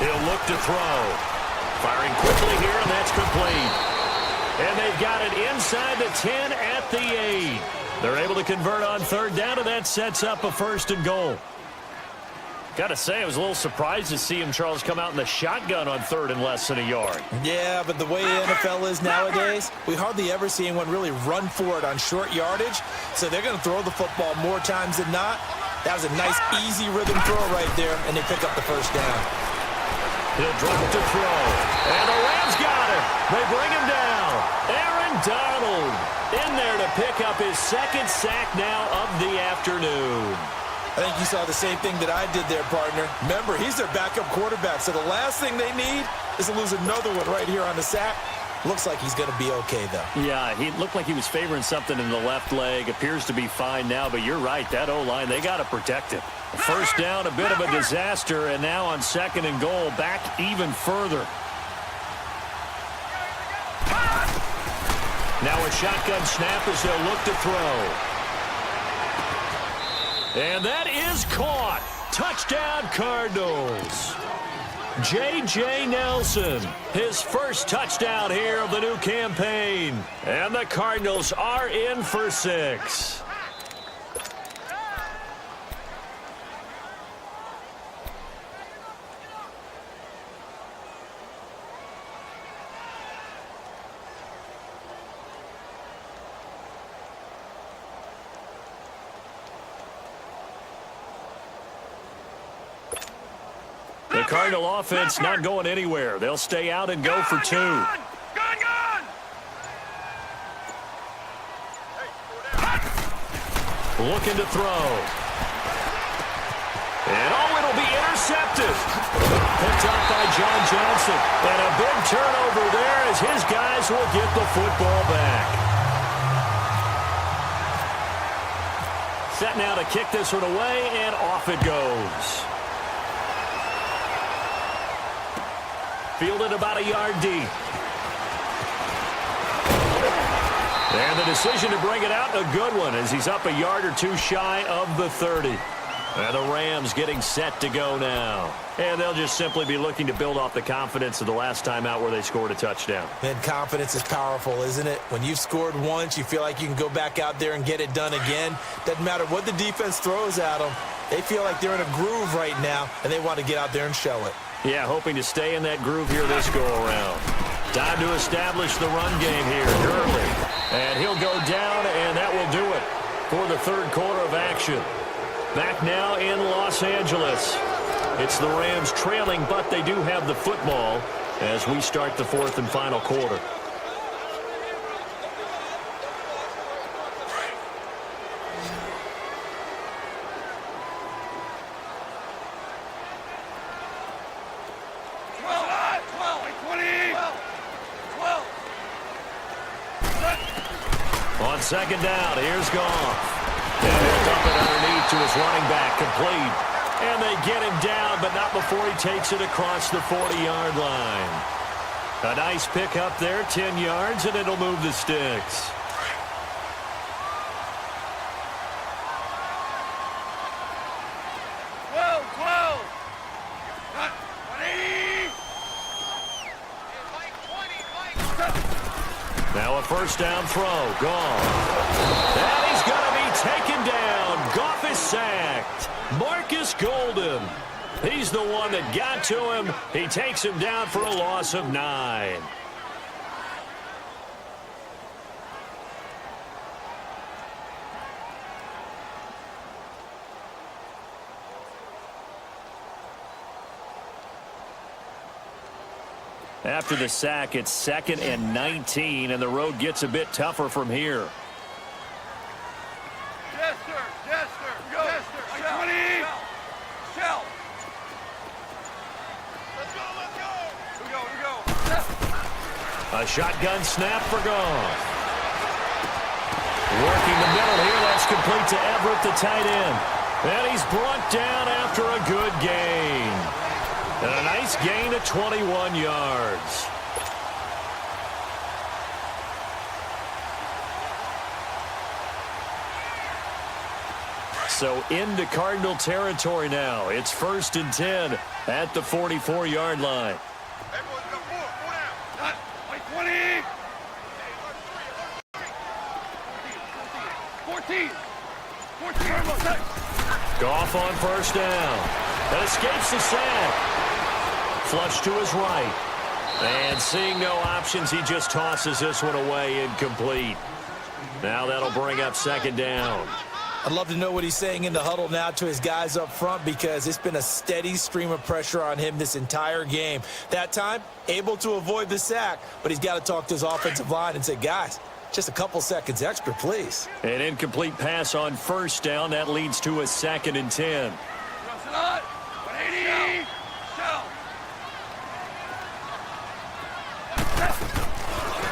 He'll look to throw. Firing quickly here, and that's complete. And they've got it inside the 10 at the 8. They're able to convert on third down, and that sets up a 1st and goal. Got to say, I was a little surprised to see him, Charles, come out in the shotgun on 3rd and less than a yard. Yeah, but the way the NFL is nowadays, we hardly ever see anyone really run for it on short yardage. So they're going to throw the football more times than not. That was a nice, easy rhythm throw right there, and they pick up the 1st down. He'll drop to throw. And the Rams got it. They bring him down. Aaron Donald in there to pick up his 2nd sack now of the afternoon. I think you saw the same thing that I did there, partner. Remember, he's their backup quarterback, so the last thing they need is to lose another one right here on the sack. Looks like he's going to be okay, though. Yeah, he looked like he was favoring something in the left leg. Appears to be fine now, but you're right. That O-line, they got to protect him. 1st down, a bit of a disaster, and now on 2nd and goal, back even further. Now a shotgun snap as they'll look to throw. And that is caught. Touchdown, Cardinals. J.J. Nelson, his 1st touchdown here of the new campaign. And the Cardinals are in for 6. The Cardinal offense not going anywhere. They'll stay out and go for 2. Gun! Looking to throw. And it'll be intercepted. Picked up by John Johnson. And a big turnover there as his guys will get the football back. Set now to kick this one away, and off it goes. fielded about a yard deep. And the decision to bring it out, a good one, as he's up a yard or two shy of the 30. And the Rams getting set to go now. And they'll just simply be looking to build off the confidence of the last time out where they scored a touchdown. And confidence is powerful, isn't it? When you've scored once, you feel like you can go back out there and get it done again. Doesn't matter what the defense throws at them. They feel like they're in a groove right now, and they want to get out there and show it. Yeah, hoping to stay in that groove here this go-around. Time to establish the run game here. Gurley. And he'll go down, and that will do it for the third quarter of action. Back now in Los Angeles. It's the Rams trailing, but they do have the football as we start the fourth and final quarter. On second down, here's Goff. And he'll dump it underneath to his running back, complete. And they get him down, but not before he takes it across the 40-yard line. A nice pick up there, 10 yards, and it'll move the sticks. Now a first down throw. Goff. And he's going to be taken down. Goff is sacked. Marcus Golden. He's the one that got to him. He takes him down for a loss of 9. After the sack, it's 2nd and 19, and the road gets a bit tougher from here. Yes, sir. Yes, sir. Go. Yes, sir. Shell. 20. Shell. Let's go. Let's go. Here we go. Here we go. A shotgun snap for Goff. Working the middle here. That's complete to Everett, the tight end. And he's brought down after a good gain. And a nice gain of 21 yards. So into Cardinal territory now. It's 1st and 10 at the 44-yard line. Hey, boys, we got 4. 4 down. Not like 20. 14. 14. Goff on first down. That escapes the sack. Flush to his right. And seeing no options, he just tosses this one away incomplete. Now that'll bring up 2nd down. I'd love to know what he's saying in the huddle now to his guys up front, because it's been a steady stream of pressure on him this entire game. That time, able to avoid the sack, but he's got to talk to his offensive line and say, guys, just a couple seconds extra, please. An incomplete pass on first down. That leads to a 2nd and 10.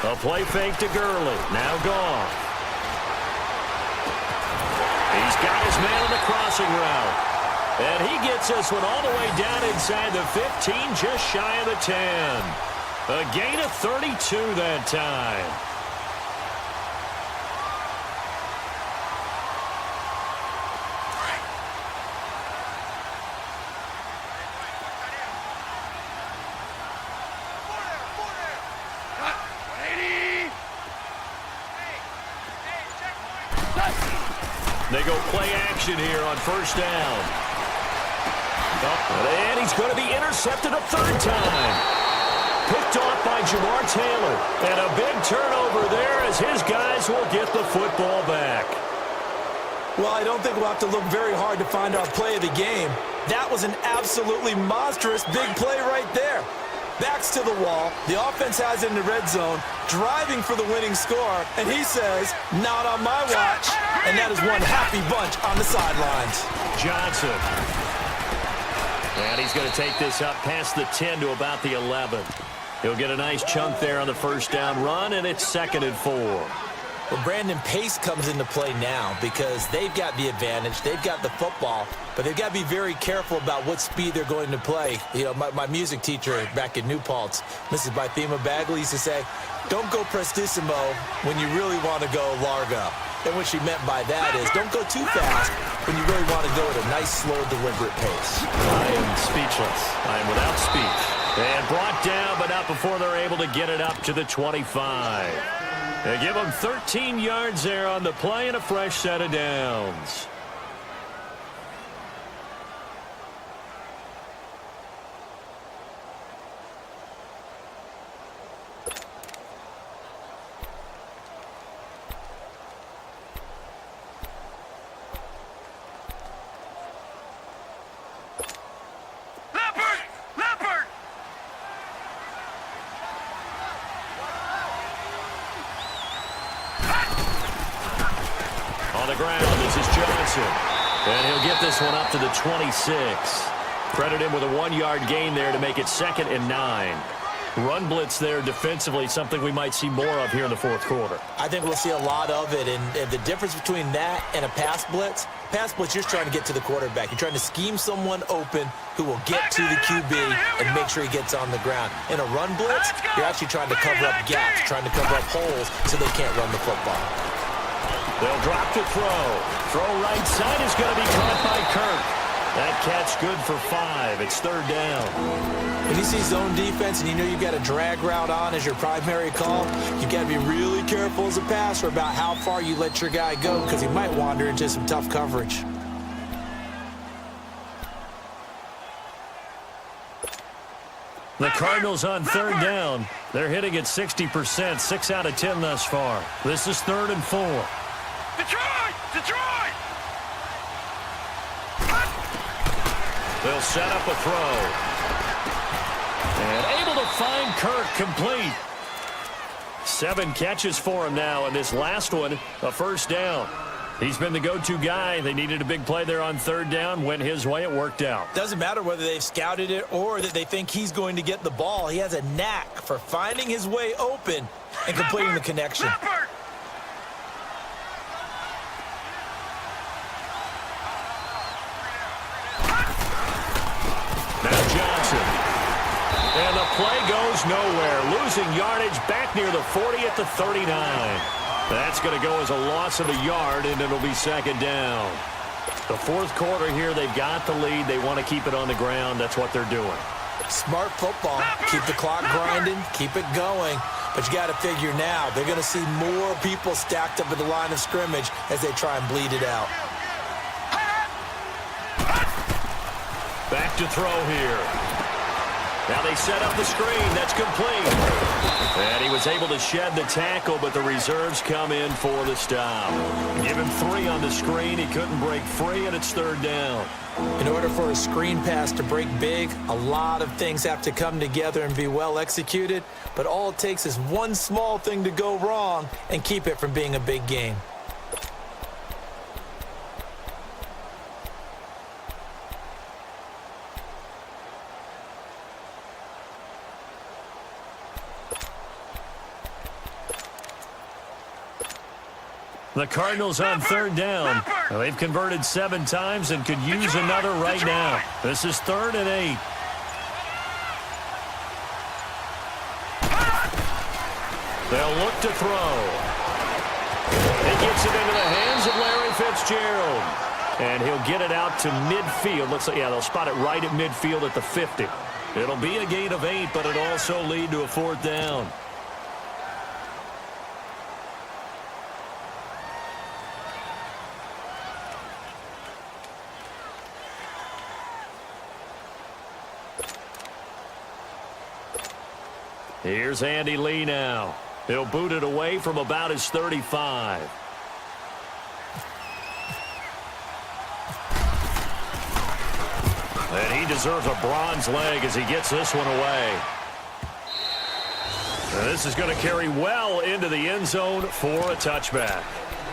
A play fake to Gurley. Now Goff. He's got his man on the crossing route. And he gets this one all the way down inside the 15, just shy of the 10. A gain of 32 that time. They go play action here on first down. And he's going to be intercepted a 3rd time. Picked off by Jamar Taylor. And a big turnover there as his guys will get the football back. Well, I don't think we'll have to look very hard to find our play of the game. That was an absolutely monstrous big play right there. Backs to the wall. The offense has it in the red zone, driving for the winning score, and he says, not on my watch. And that is one happy bunch on the sidelines. Johnson. And he's going to take this up past the 10 to about the 11. He'll get a nice chunk there on the first down run, and it's 2nd and 4. Well, Brandon, pace comes into play now because they've got the advantage. They've got the football, but they've got to be very careful about what speed they're going to play. You know, my music teacher back in New Paltz, Mrs. Bythema Bagley, used to say, don't go prestissimo when you really want to go largo. And what she meant by that is don't go too fast when you really want to go at a nice, slow, deliberate pace. I am speechless. I am without speech. And brought down, but not before they're able to get it up to the 25. They give them 13 yards there on the play and a fresh set of downs. On the ground, this is Johnson. And he'll get this one up to the 26. Credit him with a 1-yard gain there to make it 2nd and 9. Run blitz there defensively, something we might see more of here in the fourth quarter. I think we'll see a lot of it, and the difference between that and a pass blitz, you're just trying to get to the quarterback. You're trying to scheme someone open who will get to the QB and make sure he gets on the ground. In a run blitz, you're actually trying to cover up gaps, trying to cover up holes so they can't run the football. They'll drop to throw. Throw right side is going to be caught by Kirk. That catch good for 5. It's 3rd down. When you see zone defense and you know you've got a drag route on as your primary call, you've got to be really careful as a passer about how far you let your guy go because he might wander into some tough coverage. The Cardinals on 3rd down. They're hitting at 60%, 6 out of 10 thus far. This is 3rd and 4. Detroit! Detroit! They'll set up a throw. And able to find Kirk complete. 7 catches for him now, and this last one, a first down. He's been the go-to guy. They needed a big play there on 3rd down. Went his way. It worked out. Doesn't matter whether they've scouted it or that they think he's going to get the ball. He has a knack for finding his way open and completing the connection. Now Johnson. And the play goes nowhere. Losing yardage back near the 40 at the 39. That's going to go as a loss of a yard, and it'll be 2nd down. The fourth quarter here, they've got the lead. They want to keep it on the ground. That's what they're doing. Smart football. Keep the clock grinding. Keep it going. But you got to figure now, they're going to see more people stacked up at the line of scrimmage as they try and bleed it out. Back to throw here. Now they set up the screen. That's complete. And he was able to shed the tackle, but the reserves come in for the stop. Give him 3 on the screen. He couldn't break free, and it's 3rd down. In order for a screen pass to break big, a lot of things have to come together and be well executed, but all it takes is one small thing to go wrong and keep it from being a big game. The Cardinals on 3rd down. They've converted 7 times and could use another right now. This is 3rd and 8. They'll look to throw. He gets it into the hands of Larry Fitzgerald. And he'll get it out to midfield. Looks like, yeah, they'll spot it right at midfield at the 50. It'll be a gain of 8, but it'll also lead to a 4th down. Here's Andy Lee now. He'll boot it away from about his 35. And he deserves a bronze leg as he gets this one away. And this is going to carry well into the end zone for a touchback.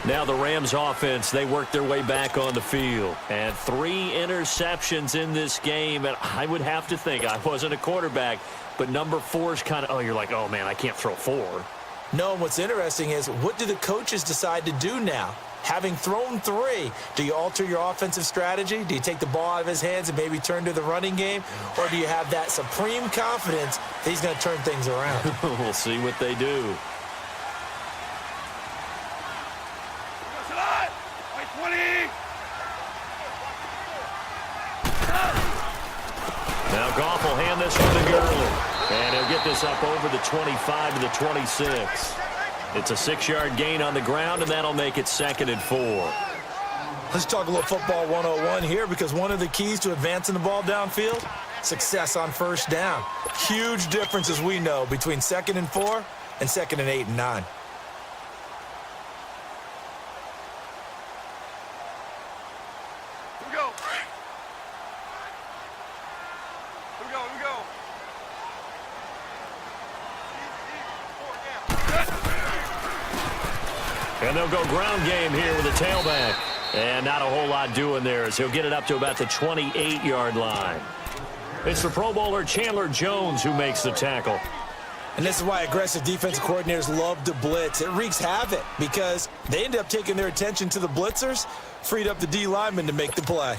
Now the Rams offense, they work their way back on the field. And 3 interceptions in this game. And I would have to think, I wasn't a quarterback, but number 4 is kind of, oh, you're like, oh, man, I can't throw 4. No, what's interesting is, what do the coaches decide to do now? Having thrown 3, do you alter your offensive strategy? Do you take the ball out of his hands and maybe turn to the running game? Or do you have that supreme confidence that he's going to turn things around? We'll see what they do. Now Goff will hand this one to Gurley. And he'll get this up over the 25 to the 26. It's a 6-yard gain on the ground, and that'll make it 2nd and 4. Let's talk a little football 101 here, because one of the keys to advancing the ball downfield, success on first down. Huge difference, as we know, between 2nd and 4 and 2nd and 8 and 9. Here we go. Here we go. And they'll go ground game here with a tailback. And not a whole lot doing there, as he'll get it up to about the 28-yard line. It's the Pro Bowler Chandler Jones who makes the tackle. And this is why aggressive defensive coordinators love to blitz. It wreaks havoc because they end up taking their attention to the blitzers, freed up the D lineman to make the play.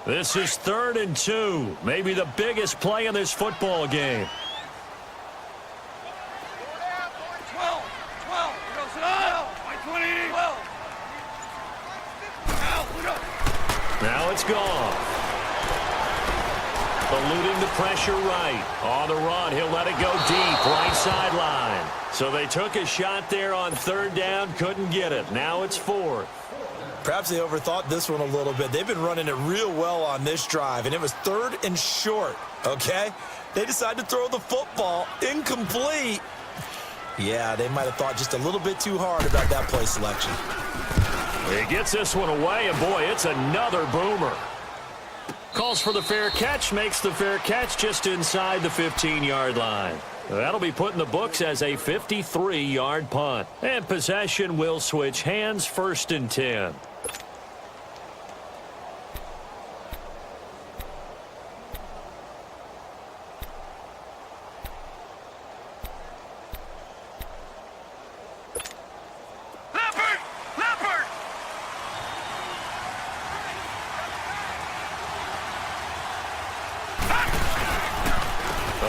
This is 3rd and 2, maybe the biggest play in this football game. 12. We go, sit down. 20. 12. Now it's gone. Eluding the pressure right. On the run, he'll let it go deep, right sideline. So they took a shot there on 3rd down, couldn't get it. Now it's 4th. Perhaps they overthought this one a little bit. They've been running it real well on this drive, and it was 3rd and short, okay? They decided to throw the football incomplete. Yeah, they might have thought just a little bit too hard about that play selection. He gets this one away, and boy, it's another boomer. Calls for the fair catch, makes the fair catch just inside the 15-yard line. That'll be put in the books as a 53-yard punt. And possession will switch hands, 1st and 10.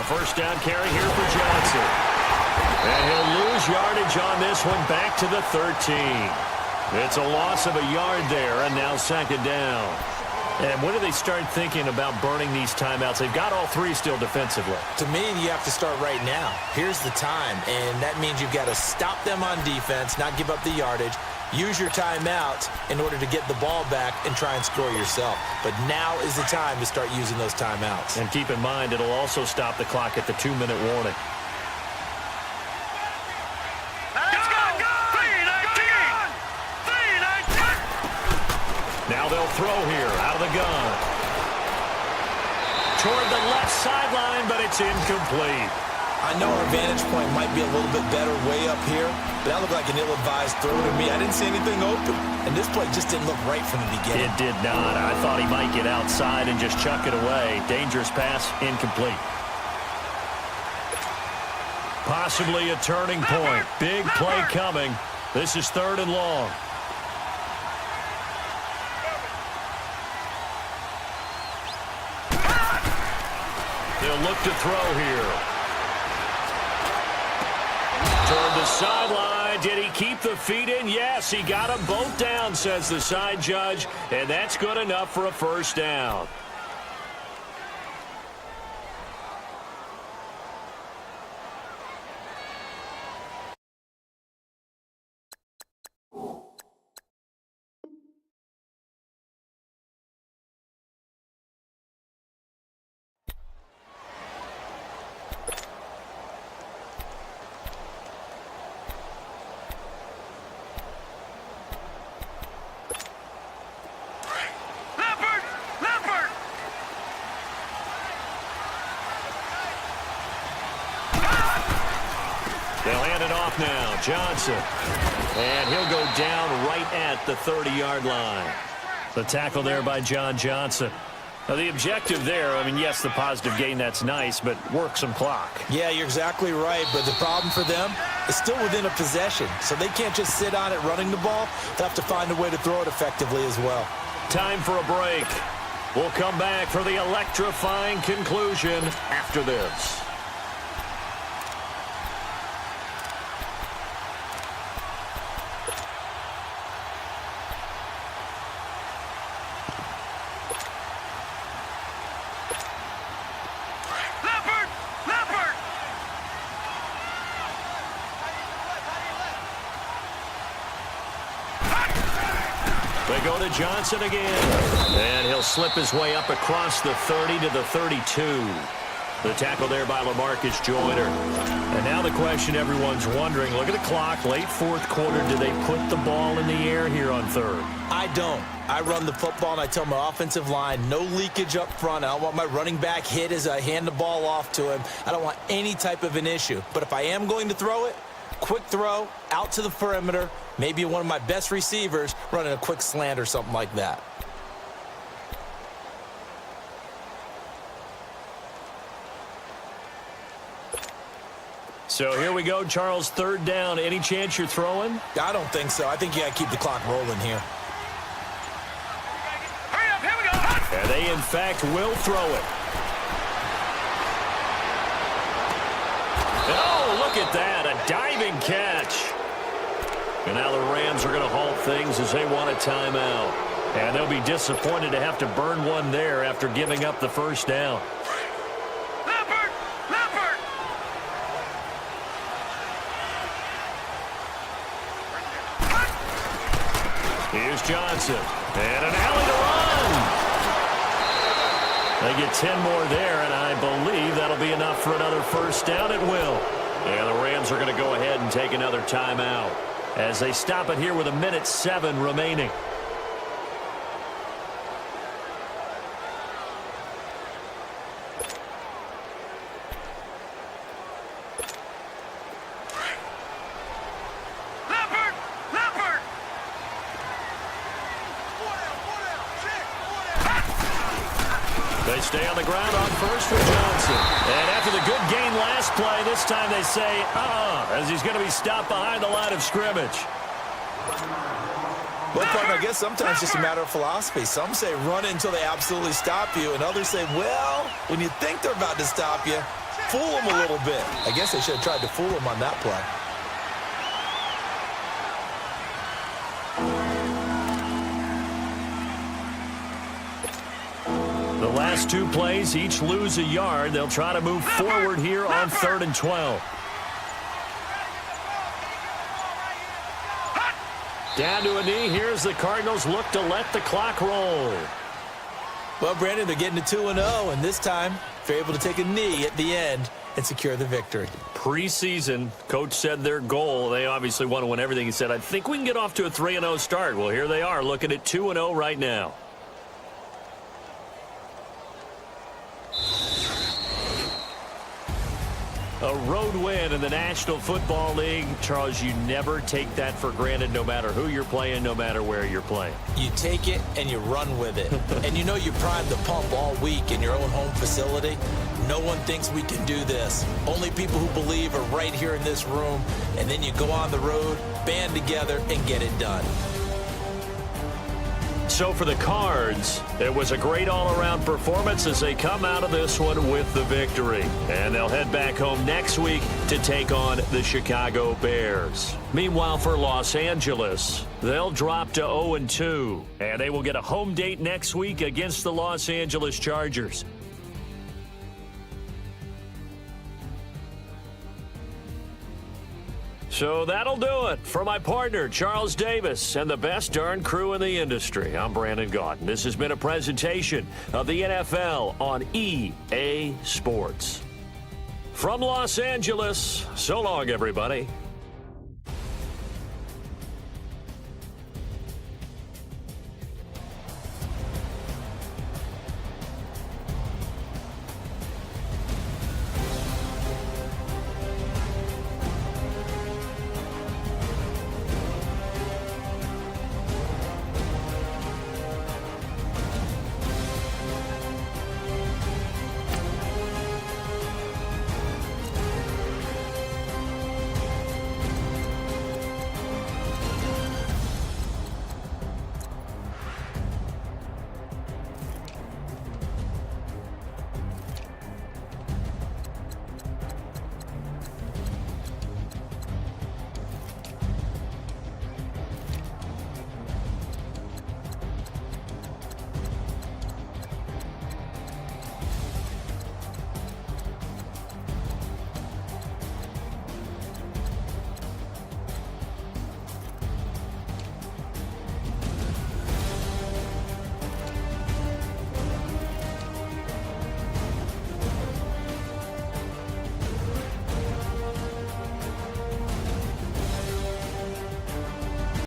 First down carry here for Johnson. And he'll lose yardage on this one, back to the 13. It's a loss of a yard there, and now 2nd down. And when do they start thinking about burning these timeouts? They've got all 3 still defensively. To me, you have to start right now. Here's the time, and that means you've got to stop them on defense, not give up the yardage. Use your timeout in order to get the ball back and try and score yourself. But now is the time to start using those timeouts. And keep in mind, it'll also stop the clock at the 2-minute warning. Let's go! 3-19! Now they'll throw here out of the gun. Toward the left sideline, but it's incomplete. I know our vantage point might be a little bit better way up here, but that looked like an ill-advised throw to me. I didn't see anything open, and this play just didn't look right from the beginning. It did not. I thought he might get outside and just chuck it away. Dangerous pass, incomplete. Possibly a turning point. Big play coming. This is 3rd and long. They'll look to throw here. Toward the sideline. Did he keep the feet in? Yes, he got them both down, says the side judge, and that's good enough for a 1st down. They'll hand it off now. Johnson. And he'll go down right at the 30-yard line. The tackle there by John Johnson. Now, the objective there, I mean, yes, the positive gain, that's nice, but work some clock. Yeah, you're exactly right, but the problem for them is still within a possession, so they can't just sit on it running the ball. They'll have to find a way to throw it effectively as well. Time for a break. We'll come back for the electrifying conclusion after this. They go to Johnson again, and he'll slip his way up across the 30 to the 32. The tackle there by LaMarcus Joyner. And now the question everyone's wondering, look at the clock, late fourth quarter, do they put the ball in the air here on third? I don't. I run the football, and I tell my offensive line, no leakage up front. I don't want my running back hit as I hand the ball off to him. I don't want any type of an issue. But if I am going to throw it, quick throw, out to the perimeter, maybe one of my best receivers running a quick slant or something like that. So here we go, Charles, third down. Any chance you're throwing? I don't think so. I think you got to keep the clock rolling here. Hurry up, here we go. And they, in fact, will throw it. Oh, look at that, a diving catch. And now the Rams are going to halt things as they want a timeout. And they'll be disappointed to have to burn one there after giving up the first down. Here's Johnson. And an alley to run. They get 10 more there, and I believe that'll be enough for another first down. It will. And the Rams are going to go ahead and take another timeout as they stop it here with 1:07 remaining. They stay on the ground on first for Johnson. And after the good gain last play, this time they say, as he's going to be stopped behind the line of scrimmage. Well, partner, I guess sometimes it's just a matter of philosophy. Some say run until they absolutely stop you, and others say, well, when you think they're about to stop you, fool them a little bit. I guess they should have tried to fool them on that play. The last two plays each lose a yard. They'll try to move forward here on 3rd and 12. Down to a knee. Here's the Cardinals look to let the clock roll. Well, Brandon, they're getting to 2-0, and this time they're able to take a knee at the end and secure the victory. Preseason, coach said their goal, they obviously want to win everything. He said, I think we can get off to a 3-0 start. Well, here they are looking at 2-0 right now. A road win in the National Football League. Charles, you never take that for granted no matter who you're playing, no matter where you're playing. You take it and you run with it. And you know you primed the pump all week in your own home facility. No one thinks we can do this. Only people who believe are right here in this room. And then you go on the road, band together, and get it done. So for the Cards, it was a great all-around performance as they come out of this one with the victory. And they'll head back home next week to take on the Chicago Bears. Meanwhile, for Los Angeles, they'll drop to 0-2. And they will get a home date next week against the Los Angeles Chargers. So that'll do it. For my partner, Charles Davis, and the best darn crew in the industry, I'm Brandon Gaudin. This has been a presentation of the NFL on EA Sports. From Los Angeles, so long, everybody.